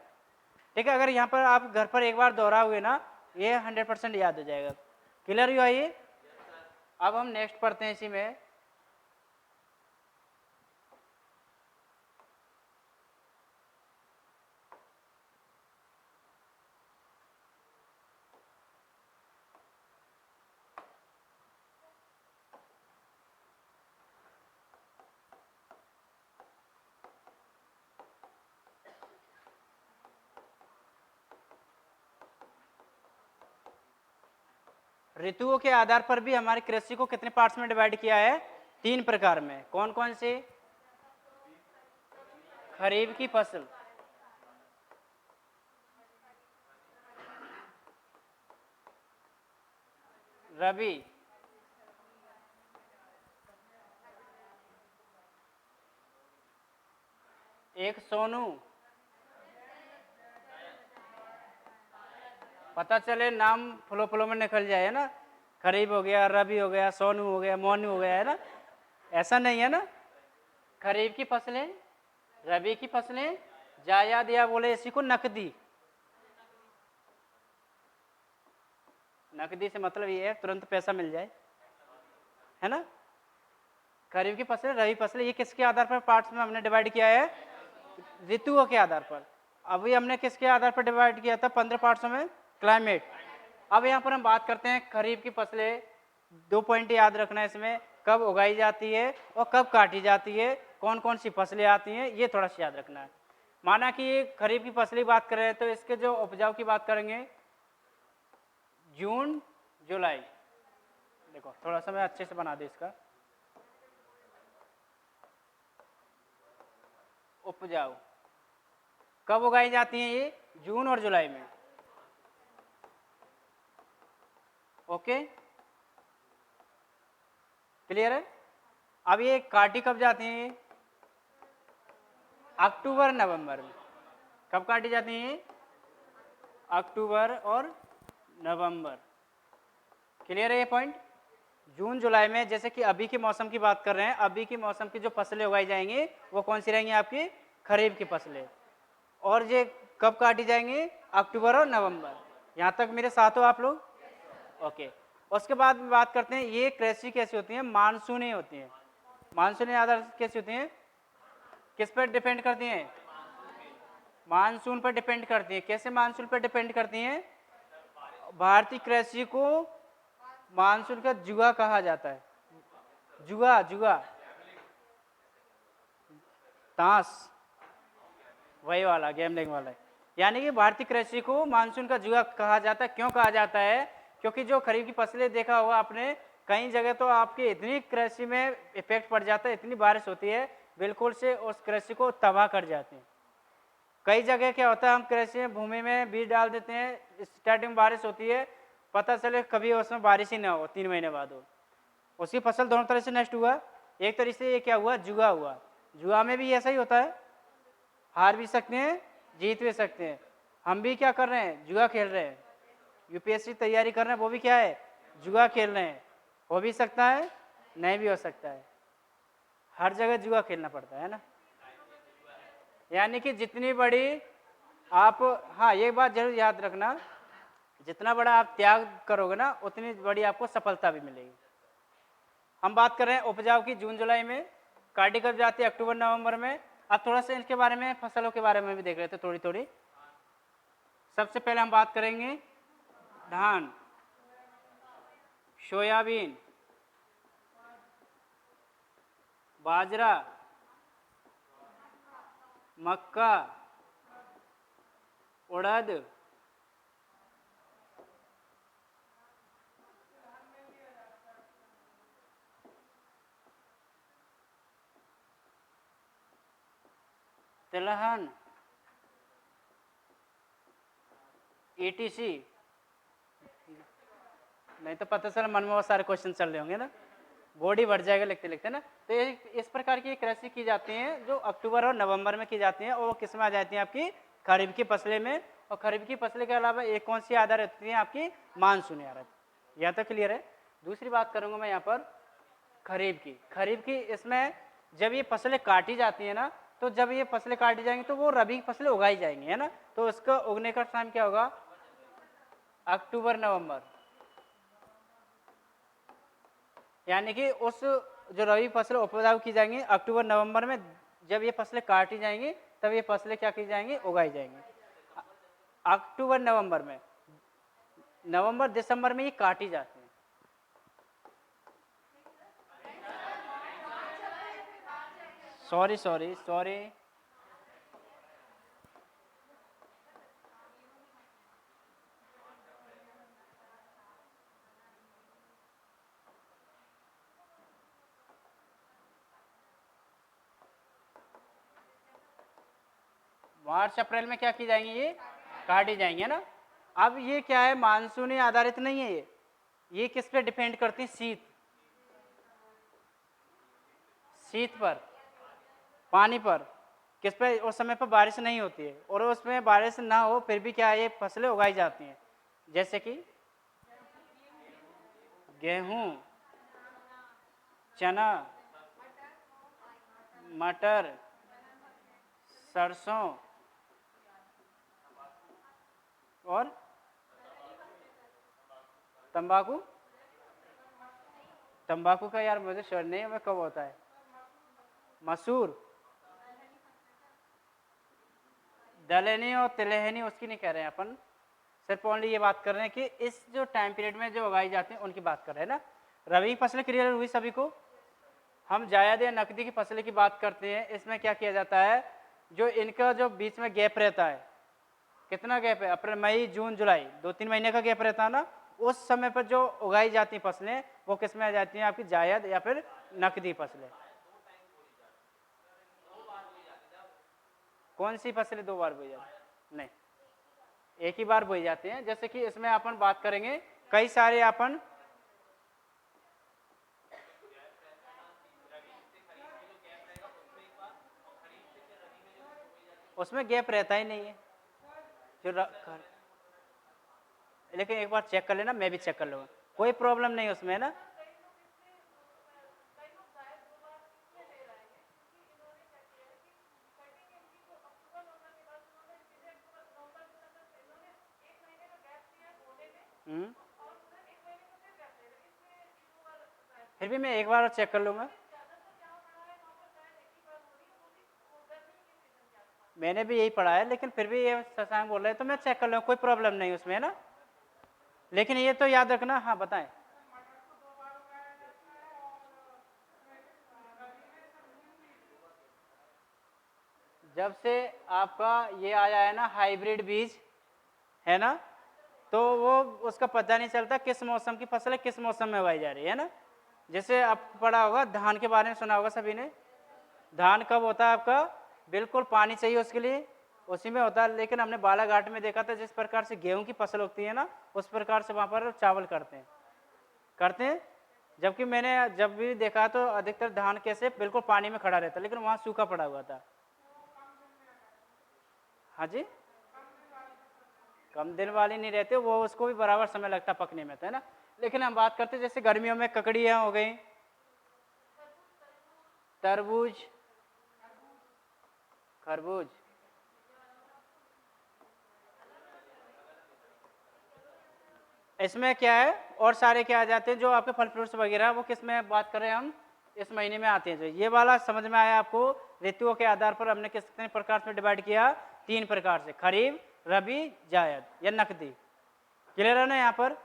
ठीक है, अगर यहाँ पर आप घर पर एक बार दोहरा हुए ना, ये 100% याद हो जाएगा। क्लियर हुआ ये। अब हम नेक्स्ट पढ़ते हैं इसी में, ऋतुओं के आधार पर भी हमारी कृषि को कितने पार्ट्स में डिवाइड किया है? 3 प्रकार में। कौन कौन से? खरीफ की फसल, रबी, एक सोनू, पता चले नाम फ्लो फ्लो में निकल जाए, है ना? खरीफ हो गया, रबी हो गया, सोनू हो गया, मोनू हो गया, है ना? ऐसा नहीं है ना। खरीफ की फसलें, रबी की फसलें, जायद या बोले इसी को नकदी। नकदी से मतलब ये है तुरंत पैसा मिल जाए, है ना? खरीफ की फसलें, रबी फसलें, ये किसके आधार पर पार्ट्स में हमने डिवाइड किया है? ऋतुओं के आधार पर। अभी हमने किसके आधार पर डिवाइड किया था 15 पार्ट्सों में? क्लाइमेट। अब यहाँ पर हम बात करते हैं खरीफ की फसलें। 2 पॉइंट याद रखना है इसमें, कब उगाई जाती है और कब काटी जाती है, कौन कौन सी फसलें आती हैं, ये थोड़ा सा याद रखना है। माना कि ये खरीफ की फसलें बात कर रहे हैं तो इसके जो उपजाऊ की बात करेंगे जून जुलाई। देखो थोड़ा सा मैं अच्छे से बना दूं इसका। उपजाऊ कब उगाई जाती हैं? ये जून और जुलाई में। ओके, क्लियर है? अब ये काटी कब जाती हैं? अक्टूबर नवंबर में। कब काटी जाती हैं? अक्टूबर और नवंबर। क्लियर है ये पॉइंट? जून जुलाई में। जैसे कि अभी के मौसम की बात कर रहे हैं, अभी के मौसम की जो फसलें उगाई जाएंगी वो कौन सी रहेंगी? आपकी खरीफ की फसलें। और ये कब काटी जाएंगी? अक्टूबर और नवंबर। यहाँ तक मेरे साथ हो आप लोग? ओके। उसके बाद बात करते हैं ये कृषि कैसी होती है? मानसूनी होती है। मानसूनी आधार कैसी होती हैं? किस पर डिपेंड करती हैं? मानसून पर डिपेंड करती है। कैसे मानसून पर डिपेंड करती हैं? भारतीय कृषि को मानसून का जुआ कहा जाता है। जुआ, जुआ, ताश, वही वाला गैम्बलिंग वाला है। यानी कि भारतीय कृषि को मानसून का जुआ कहा जाता है। क्यों कहा जाता है? क्योंकि जो खरीफ की फसलें देखा होगा आपने, कई जगह तो आपकी इतनी कृषि में इफेक्ट पड़ जाता है, इतनी बारिश होती है बिल्कुल से उस कृषि को तबाह कर जाती है। कई जगह क्या होता है, हम कृषि में भूमि में बीज डाल देते हैं, स्टार्टिंग में बारिश होती है, पता चले कभी उसमें बारिश ही ना हो, 3 महीने बाद हो, उसकी फसल दोनों तरह से नष्ट हुआ। एक तरह से ये क्या हुआ? जुआ हुआ। जुआ में भी ऐसा ही होता है, हार भी सकते हैं, जीत भी सकते हैं। हम भी क्या कर रहे हैं? जुआ खेल रहे हैं। यूपीएससी तैयारी कर रहे हैं, वो भी क्या है? जुआ खेल रहे हैं। हो भी सकता है, नहीं भी हो सकता है। हर जगह जुआ खेलना पड़ता है ना। यानी कि जितनी बड़ी आप, हाँ ये बात जरूर याद रखना, जितना बड़ा आप त्याग करोगे ना उतनी बड़ी आपको सफलता भी मिलेगी। हम बात कर रहे हैं उपजाऊ की जून जुलाई में, काटी कब जाती है? अक्टूबर नवंबर में। अब थोड़ा सा इनके बारे में, फसलों के बारे में भी देख रहे थे थोड़ी थोड़ी। सबसे पहले हम बात करेंगे धान, सोयाबीन, बाजरा, मक्का, उड़द, तिलहन, ETC। नहीं तो पता चला मन में बहुत सारे क्वेश्चन चल रहे होंगे ना, बॉडी बढ़ जाएगा लिखते लिखते ना। तो इस प्रकार की कृषि की जाती है जो अक्टूबर और नवंबर में की जाती है, और वो किस में आ जाती है? आपकी खरीफ की फसलें में। और खरीफ की फसलें के अलावा एक कौन सी आधार रहती है? आपकी मानसूनी आधार। यहाँ तक क्लियर है? दूसरी बात करूंगा मैं यहाँ पर खरीफ की। खरीफ की इसमें जब ये फसलें काटी जाती है ना, तो जब ये फसलें काटी जाएंगी तो वो रबी की फसलें उगाई जाएंगी, है ना। तो उसका उगने का टाइम क्या होगा? अक्टूबर नवंबर। यानी कि उस जो रबी फसलें उपजाऊ की जाएंगी अक्टूबर नवंबर में, जब ये फसलें काटी जाएंगी तब ये फसलें क्या की जाएंगी? उगाई जाएंगी। अक्टूबर नवंबर में, नवंबर दिसंबर में ये काटी जाती हैं। सॉरी सॉरी सॉरी, मार्च अप्रैल में क्या की जाएंगी, ये काटी जाएंगी, है ना। अब ये क्या है, मानसूनी आधारित नहीं है ये किस पे डिपेंड करती है, शीत, शीत पर, पानी पर, किस पे, उस समय पर बारिश नहीं होती है और उसमें बारिश ना हो फिर भी क्या है, ये फसलें उगाई जाती हैं, जैसे कि गेहूं, चना, मटर, सरसों और तंबाकू। तंबाकू का यार मुझे श्योर नहीं है मैं कब होता है। मसूर, दलहनी और तिलहनी उसकी नहीं कह रहे हैं अपन, सिर्फ ओनली ये बात कर रहे हैं कि इस जो टाइम पीरियड में जो उगाई जाती हैं उनकी बात कर रहे हैं ना। रबी फसलें क्लियर हुई सभी को। हम जायद या नकदी की फसलें की बात करते हैं, इसमें क्या किया जाता है, जो इनका जो बीच में गैप रहता है, कितना गैप है, अप्रैल मई जून जुलाई, 2-3 महीने का गैप रहता है ना, उस समय पर जो उगाई जाती फसलें वो किस में आ जाती हैं, आपकी जायद या फिर नकदी फसलें। कौन सी फसलें 2 बार बोई जाती, नहीं एक ही बार बोई जाती हैं। जैसे कि इसमें अपन बात करेंगे कई सारे अपन, उसमें गैप रहता ही नहीं है जो लेकिन एक बार चेक कर लेना, मैं भी चेक कर लूँगा, कोई प्रॉब्लम नहीं उसमें ना। फिर भी मैं एक बार और चेक कर लूँगा। मैंने भी यही पढ़ा है, लेकिन फिर भी ये शशांक बोल रहे हैं तो मैं चेक कर लूँगा, कोई प्रॉब्लम नहीं उसमें, है ना। लेकिन ये तो याद रखना, हाँ बताएं। जब से आपका ये आया है ना हाइब्रिड बीज, है ना, तो वो उसका पता नहीं चलता किस मौसम की फसल है, किस मौसम में उगाई जा रही है ना। जैसे आप पढ़ा होगा धान के बारे में, सुना होगा सभी ने, धान कब होता है आपका, बिल्कुल पानी चाहिए उसके लिए, उसी में होता है। लेकिन हमने बालाघाट में देखा था जिस प्रकार से गेहूं की फसल उगती है ना, उस प्रकार से वहाँ पर चावल करते हैं। जबकि मैंने जब भी देखा तो अधिकतर धान कैसे बिल्कुल पानी में खड़ा रहता, लेकिन वहाँ सूखा पड़ा हुआ था। हाँ जी, कम दिन वाली नहीं रहते वो, उसको भी बराबर समय लगता पकने में, तो है ना। लेकिन हम बात करते जैसे गर्मियों में ककड़ियाँ हो गई, तरबूज, खरबूज, इसमें क्या है, और सारे क्या आ जाते हैं जो आपके फल फ्रूट्स वगैरह, वो किस में बात कर रहे हैं हम, इस महीने में आते हैं। जो ये वाला समझ में आया आपको, ऋतुओं के आधार पर हमने कितने प्रकार में डिवाइड किया, 3 प्रकार से, खरीफ, रबी, जायद या नकदी। क्लियर है ना यहाँ पर।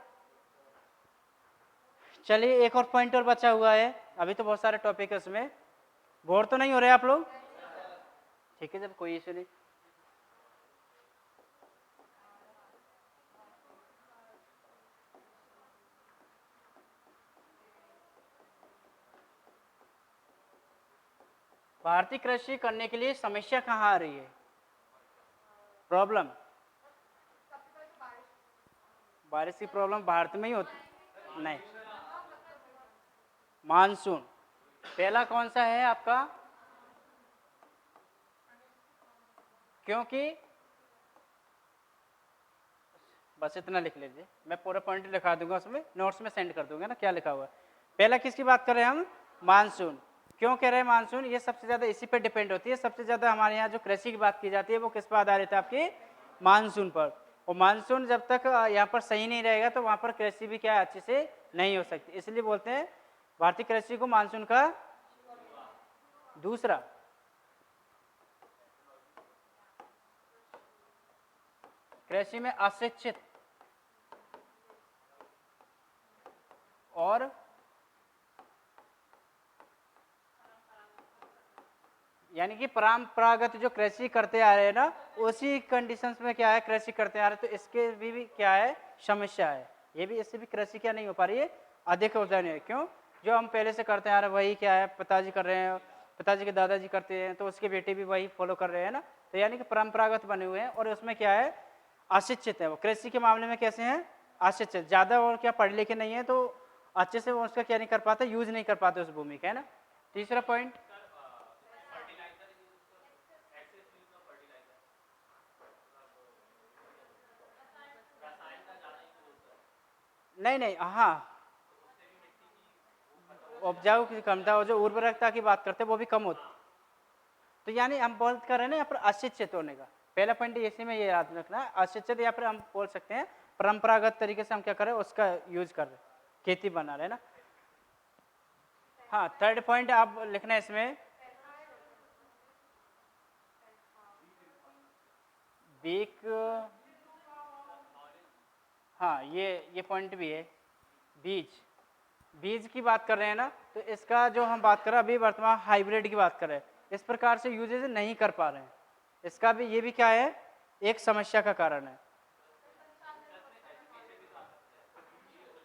चलिए एक और पॉइंट और बचा हुआ है, अभी तो बहुत सारे टॉपिक है उसमें, बोर तो नहीं हो रहे आप लोग, ठीक है, जब कोई इशू नहीं। भारतीय कृषि करने के लिए समस्या कहाँ आ रही है, प्रॉब्लम, बारिश की प्रॉब्लम भारत में ही होती नहीं, मानसून पहला कौन सा है आपका, क्योंकि बस इतना लिख लीजिए, मैं पूरा पॉइंट लिखा दूंगा उसमें, नोट्स में सेंड कर दूंगा ना क्या लिखा हुआ है। पहला किसकी बात कर रहे हैं हम, मानसून। क्यों कह रहे हैं मानसून, ये सबसे ज़्यादा इसी पे डिपेंड होती है। सबसे ज़्यादा हमारे यहाँ जो कृषि की बात की जाती है वो किस पर आधारित है, आपकी मानसून पर। और मानसून जब तक यहाँ पर सही नहीं रहेगा तो वहाँ पर कृषि भी क्या अच्छे से नहीं हो सकती, इसलिए बोलते हैं भारतीय कृषि को मानसून का। दूसरा, कृषि में अशिक्षित और यानी कि परंपरागत जो कृषि करते आ रहे हैं ना, उसी कंडीशंस में क्या है कृषि करते आ रहे हैं, तो इसके भी क्या है समस्या है। ये भी, इससे भी कृषि क्या नहीं हो पा रही है, अधिक हो जाने है। क्यों, जो हम पहले से करते आ रहे हैं वही क्या है पिताजी कर रहे हैं, पिताजी के दादाजी करते हैं तो उसके बेटे भी वही फॉलो कर रहे हैं ना, तो यानी कि परंपरागत बने हुए हैं और उसमें क्या है अशिक्षित है वो। कृषि के मामले में कैसे हैं अशिक्षित, ज़्यादा और क्या पढ़े लिखे नहीं है तो अच्छे से वो उसका क्या नहीं कर पाते, यूज नहीं कर पाते उस भूमि का, है ना। तीसरा पॉइंट, नहीं नहीं, हाँ उपजाऊ की कमता और जो उर्वरकता की बात करते हैं वो भी कम होती। तो यानी हम बात कर रहे हैं ना यहाँ पर अशिक्षित होने का, पहला पॉइंट इसी में ये याद रखना है, अशिक्षित या फिर हम बोल सकते हैं परंपरागत तरीके से हम क्या कर रहे हैं उसका यूज कर रहे हैं, खेती बना रहे हैं ना। हाँ थर्ड पॉइंट आप लिखना है इसमें, वीक, हाँ ये पॉइंट भी है। बीज, बीज की बात कर रहे हैं ना, तो इसका जो हम बात कर रहे हैं अभी वर्तमान हाइब्रिड की बात कर रहे हैं, इस प्रकार से यूजेज नहीं कर पा रहे हैं, इसका भी ये भी क्या है एक समस्या का कारण है।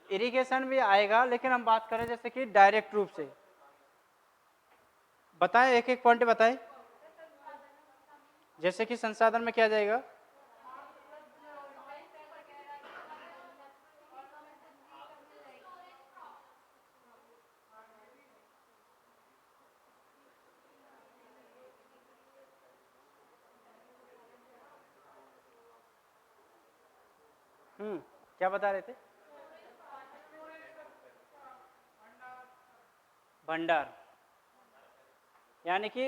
इरिगेशन भी आएगा लेकिन हम बात करें जैसे कि डायरेक्ट रूप से बताएं, एक एक पॉइंट बताएं। जैसे कि संसाधन में क्या जाएगा, क्या बता रहे थे, भंडार, यानी कि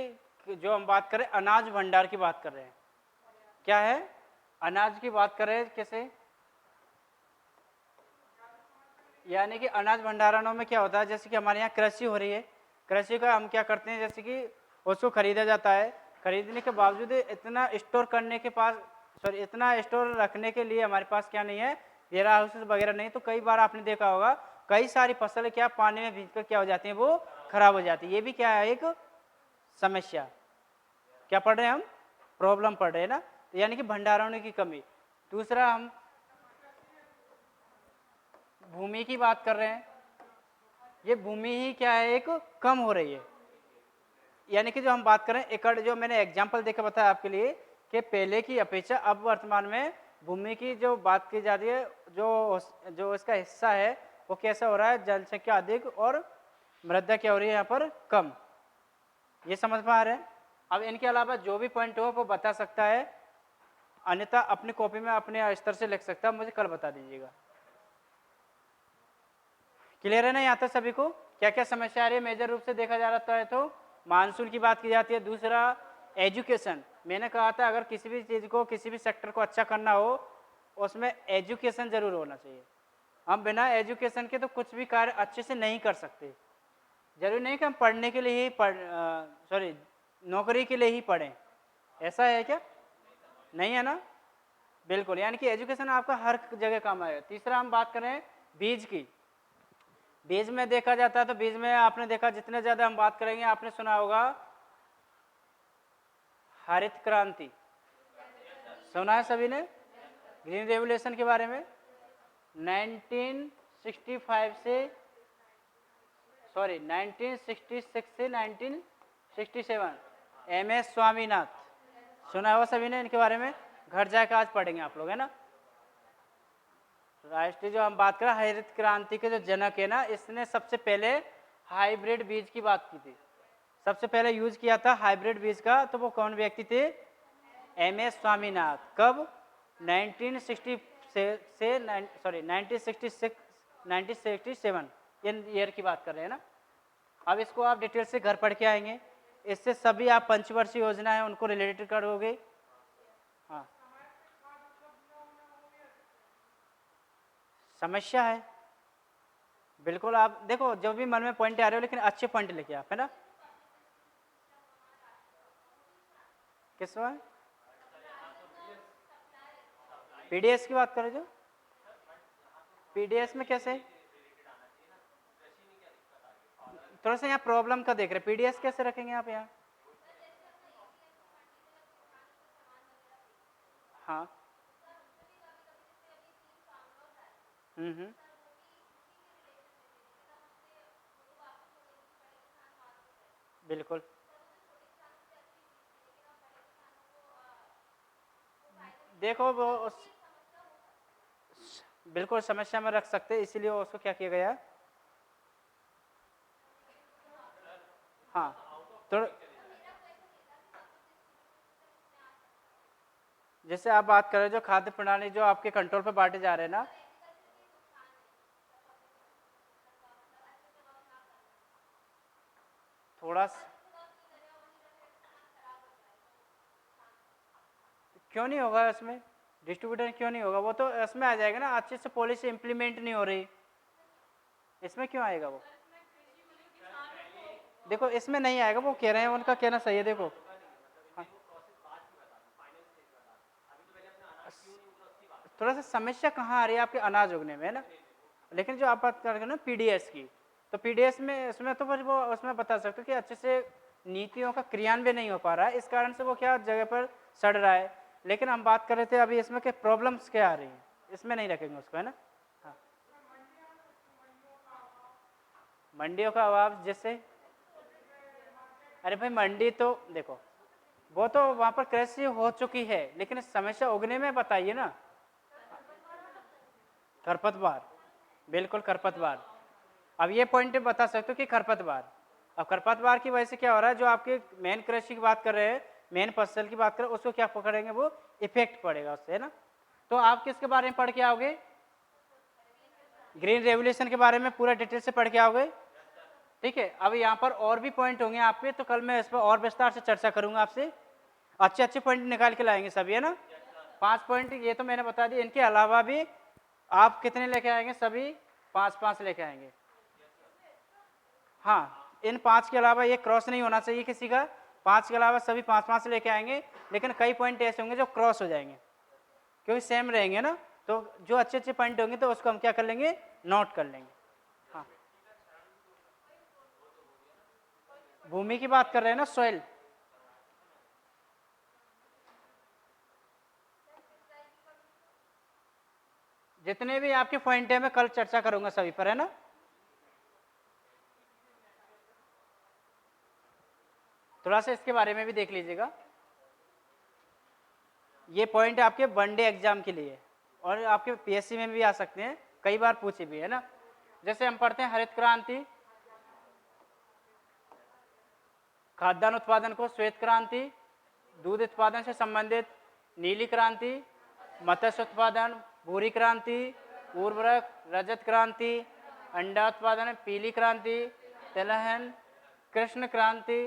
जो हम बात करें अनाज भंडार की बात कर रहे हैं, क्या है अनाज की बात कर रहे हैं कैसे, यानी कि अनाज भंडारणों में क्या होता है जैसे कि हमारे यहाँ कृषि हो रही है, कृषि का हम क्या करते हैं जैसे कि उसको खरीदा जाता है, खरीदने के बावजूद इतना स्टोर करने के पास, सॉरी इतना स्टोर रखने के लिए हमारे पास क्या नहीं है वेयर हाउसेस वगैरह नहीं, तो कई बार आपने देखा होगा कई सारी फसल क्या पानी में भीग कर क्या हो जाती है वो खराब हो जाती है, ये भी क्या है एक समस्या, क्या पढ़ रहे हैं हम प्रॉब्लम पढ़ रहे हैं ना, तो यानी कि भंडारणों की कमी। दूसरा हम भूमि की बात कर रहे हैं, ये भूमि ही क्या है एक कम हो रही है, यानी कि जो हम बात करें एकड़, जो मैंने एग्जांपल देकर बताया आपके लिए कि पहले की अपेक्षा अब वर्तमान में भूमि की जो बात की जा रही है, जो इसका हिस्सा है वो कैसा हो रहा है, जनसंख्या अधिक और मृदा क्या हो रही है यहाँ पर कम, ये समझ में आ रहा है। अब इनके अलावा जो भी पॉइंट हो वो बता सकता है, अन्यथा अपनी कॉपी में अपने स्तर से लिख सकता है, मुझे कल बता दीजिएगा। क्लियर है ना यहाँ तक सभी को, क्या क्या समस्या आ रही है मेजर रूप से देखा जा रहा है, तो मानसून की बात की जाती है। दूसरा एजुकेशन, मैंने कहा था अगर किसी भी चीज़ को किसी भी सेक्टर को अच्छा करना हो उसमें एजुकेशन जरूर होना चाहिए, हम बिना एजुकेशन के तो कुछ भी कार्य अच्छे से नहीं कर सकते, जरूरी नहीं कि हम पढ़ने के लिए ही सॉरी नौकरी के लिए ही पढ़ें, ऐसा है क्या, नहीं है ना, बिल्कुल, यानी कि एजुकेशन आपका हर जगह काम आएगा। तीसरा हम बात करें बीज की, बीज में देखा जाता है तो बीज में आपने देखा जितने ज्यादा हम बात करेंगे, आपने सुना होगा हरित क्रांति, सुना है सभी ने ग्रीन रेवोल्यूशन के बारे में, 1965 से सॉरी 1966 से 1967, MS स्वामीनाथ, सुना होगा सभी ने इनके बारे में, घर जाकर आज पढ़ेंगे आप लोग, है ना। राष्ट्रीय जो हम बात करें हरित क्रांति के जो जनक है ना, इसने सबसे पहले हाइब्रिड बीज की बात की थी, सबसे पहले यूज किया था हाइब्रिड बीज का, तो वो कौन व्यक्ति थे, MS स्वामीनाथ, कब 1960 से 1966 1967 इन ईयर की बात कर रहे हैं ना। अब इसको आप डिटेल से घर पढ़ के आएंगे, इससे सभी आप पंचवर्षीय योजना है उनको रिलेटेड करोगे। हाँ समस्या है, बिल्कुल, आप देखो जो भी मन में पॉइंट आ रहे हो लेकिन अच्छे पॉइंट लेके आप, है ना। किस में PDS की बात करो, जो PDS में कैसे, थोड़ा सा यहाँ प्रॉब्लम का देख रहे, PDS कैसे रखेंगे आप यहाँ, हाँ हम्म, बिल्कुल देखो वो बिल्कुल समस्या में रख सकते, इसीलिए उसको क्या किया गया। हाँ तो जैसे आप बात कर रहे हो जो खाद्य प्रणाली जो आपके कंट्रोल पे बांटे जा रहे हैं ना, थोड़ा क्यों नहीं होगा इसमें, डिस्ट्रीब्यूटर क्यों नहीं होगा, वो तो इसमें आ जाएगा ना, अच्छे से पॉलिसी इंप्लीमेंट नहीं हो रही, इसमें क्यों आएगा वो। देखो इसमें नहीं आएगा, वो कह रहे हैं, उनका कहना सही है। देखो हाँ। थोड़ा सा समस्या कहाँ आ रही है आपके अनाज उगने में, है ना। लेकिन जो आप बात कर रहे हो ना पीडीएस की, तो पीडीएस में इसमें तो फिर वो उसमें बता सकते हो कि अच्छे से नीतियों का क्रियान्वयन नहीं हो पा रहा है, इस कारण से वो क्या जगह पर सड़ रहा है। लेकिन हम बात कर रहे थे अभी इसमें के प्रॉब्लम्स क्या आ रही हैं, इसमें नहीं रखेंगे उसको, है ना। हाँ मंडियों का अभाव, जैसे अरे भाई मंडी तो देखो वो तो वहाँ पर कृषि हो चुकी है, लेकिन समस्या उगने में बताइए ना। खरपतवार, बिल्कुल खरपतवार। अब ये पॉइंट बता सकते हो कि खरपतवार, अब खरपतवार की वजह से क्या हो रहा है, जो आपके मेन कृषि की बात कर रहे हैं, मेन फसल की बात कर रहे हैं, उसको क्या पकड़ेंगे, वो इफेक्ट पड़ेगा उससे, है ना। तो आप किसके बारे में पढ़ के आओगे, ग्रीन रेवोल्यूशन के बारे में पूरा डिटेल से पढ़ के आओगे, ठीक है। अब यहाँ पर और भी पॉइंट होंगे आपके, तो कल मैं इस पर और विस्तार से चर्चा करूंगा आपसे, अच्छे अच्छे पॉइंट निकाल के लाएंगे सभी, है ना। 5 पॉइंट ये तो मैंने बता दिया, इनके अलावा भी आप कितने लेके आएंगे, सभी 5-5 लेके आएंगे। हाँ इन 5 के अलावा ये क्रॉस नहीं होना चाहिए किसी का, 5 के अलावा सभी 5-5 लेके आएंगे, लेकिन कई पॉइंट ऐसे होंगे जो क्रॉस हो जाएंगे क्योंकि सेम रहेंगे ना, तो जो अच्छे अच्छे पॉइंट होंगे तो उसको हम क्या कर लेंगे, नोट कर लेंगे। हाँ भूमि की बात कर रहे हैं ना, सॉइल, जितने भी आपके पॉइंट है मैं कल चर्चा करूंगा सभी पर, है ना। थोड़ा सा इसके बारे में भी देख लीजिएगा, ये पॉइंट आपके वनडे एग्जाम के लिए और आपके पीएससी में भी आ सकते हैं, कई बार पूछे भी, है ना। जैसे हम पढ़ते हैं हरित क्रांति, खाद्यान्न उत्पादन को श्वेत क्रांति, दूध उत्पादन से संबंधित नीली क्रांति, मत्स्य उत्पादन भूरी क्रांति, उर्वरक रजत क्रांति, अंडा उत्पादन पीली क्रांति, तिलहन कृष्ण क्रांति,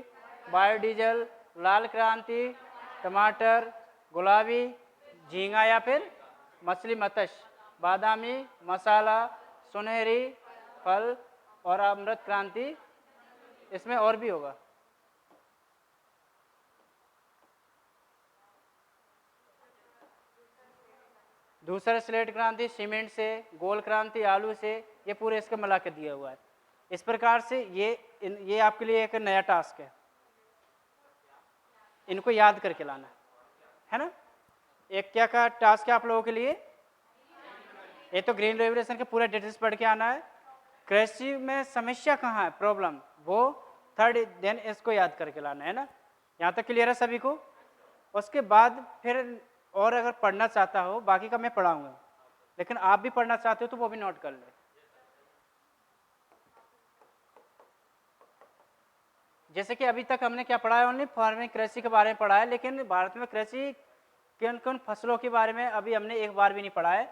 बायोडीजल लाल क्रांति, टमाटर गुलाबी, झींगा या फिर मछली मत्स्य बादामी, मसाला सुनहरी, फल और अमृत क्रांति, इसमें और भी होगा। दूसरा स्लेट क्रांति सीमेंट से, गोल क्रांति आलू से, ये पूरे इसका मिला के दिया हुआ है। इस प्रकार से ये आपके लिए एक नया टास्क है, इनको याद करके लाना है ना। एक क्या का टास्क है आप लोगों के लिए, ये तो ग्रीन रेवोल्यूशन के पूरा डिटेल्स पढ़ के आना है, कृषि में समस्या कहाँ है, प्रॉब्लम, वो थर्ड देन इसको याद करके लाना है ना। यहाँ तक क्लियर है सभी को। उसके बाद फिर और अगर पढ़ना चाहता हो, बाकी का मैं पढ़ाऊंगा, लेकिन आप भी पढ़ना चाहते हो तो वो भी नोट कर ले। जैसे कि अभी तक हमने क्या पढ़ा है, ओनली फार्मिंग कृषि के बारे में पढ़ा है, लेकिन भारत में कृषि किन किन फसलों के बारे में अभी हमने एक बार भी नहीं पढ़ा है।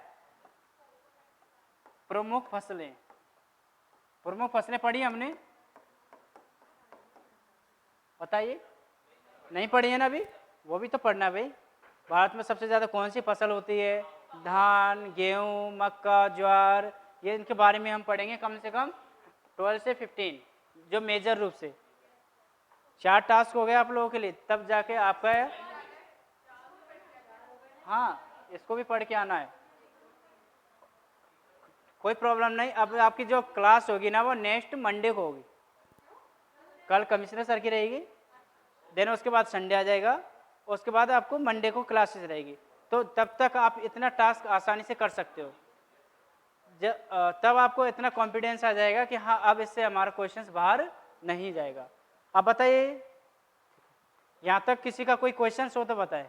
प्रमुख फसलें, प्रमुख फसलें पढ़ी हमने, बताइए, नहीं पढ़ी है ना अभी, वो भी तो पढ़ना है भाई। भारत में सबसे ज़्यादा कौन सी फसल होती है, धान गेहूँ मक्का ज्वार, ये इनके बारे में हम पढ़ेंगे कम से कम 12 से 15, जो मेजर रूप से 4 टास्क हो गए आप लोगों के लिए, तब जाके आपका हाँ इसको भी पढ़ के आना है, कोई प्रॉब्लम नहीं। अब आपकी जो क्लास होगी ना वो नेक्स्ट मंडे को होगी, कल कमिश्नर सर की रहेगी, देन उसके बाद संडे आ जाएगा, उसके बाद आपको मंडे को क्लासेस रहेगी, तो तब तक आप इतना टास्क आसानी से कर सकते हो। तब आपको इतना कॉन्फिडेंस आ जाएगा कि हाँ अब इससे हमारा क्वेश्चंस बाहर नहीं जाएगा। अब बताइए यहाँ तक किसी का कोई क्वेश्चन हो तो बताए।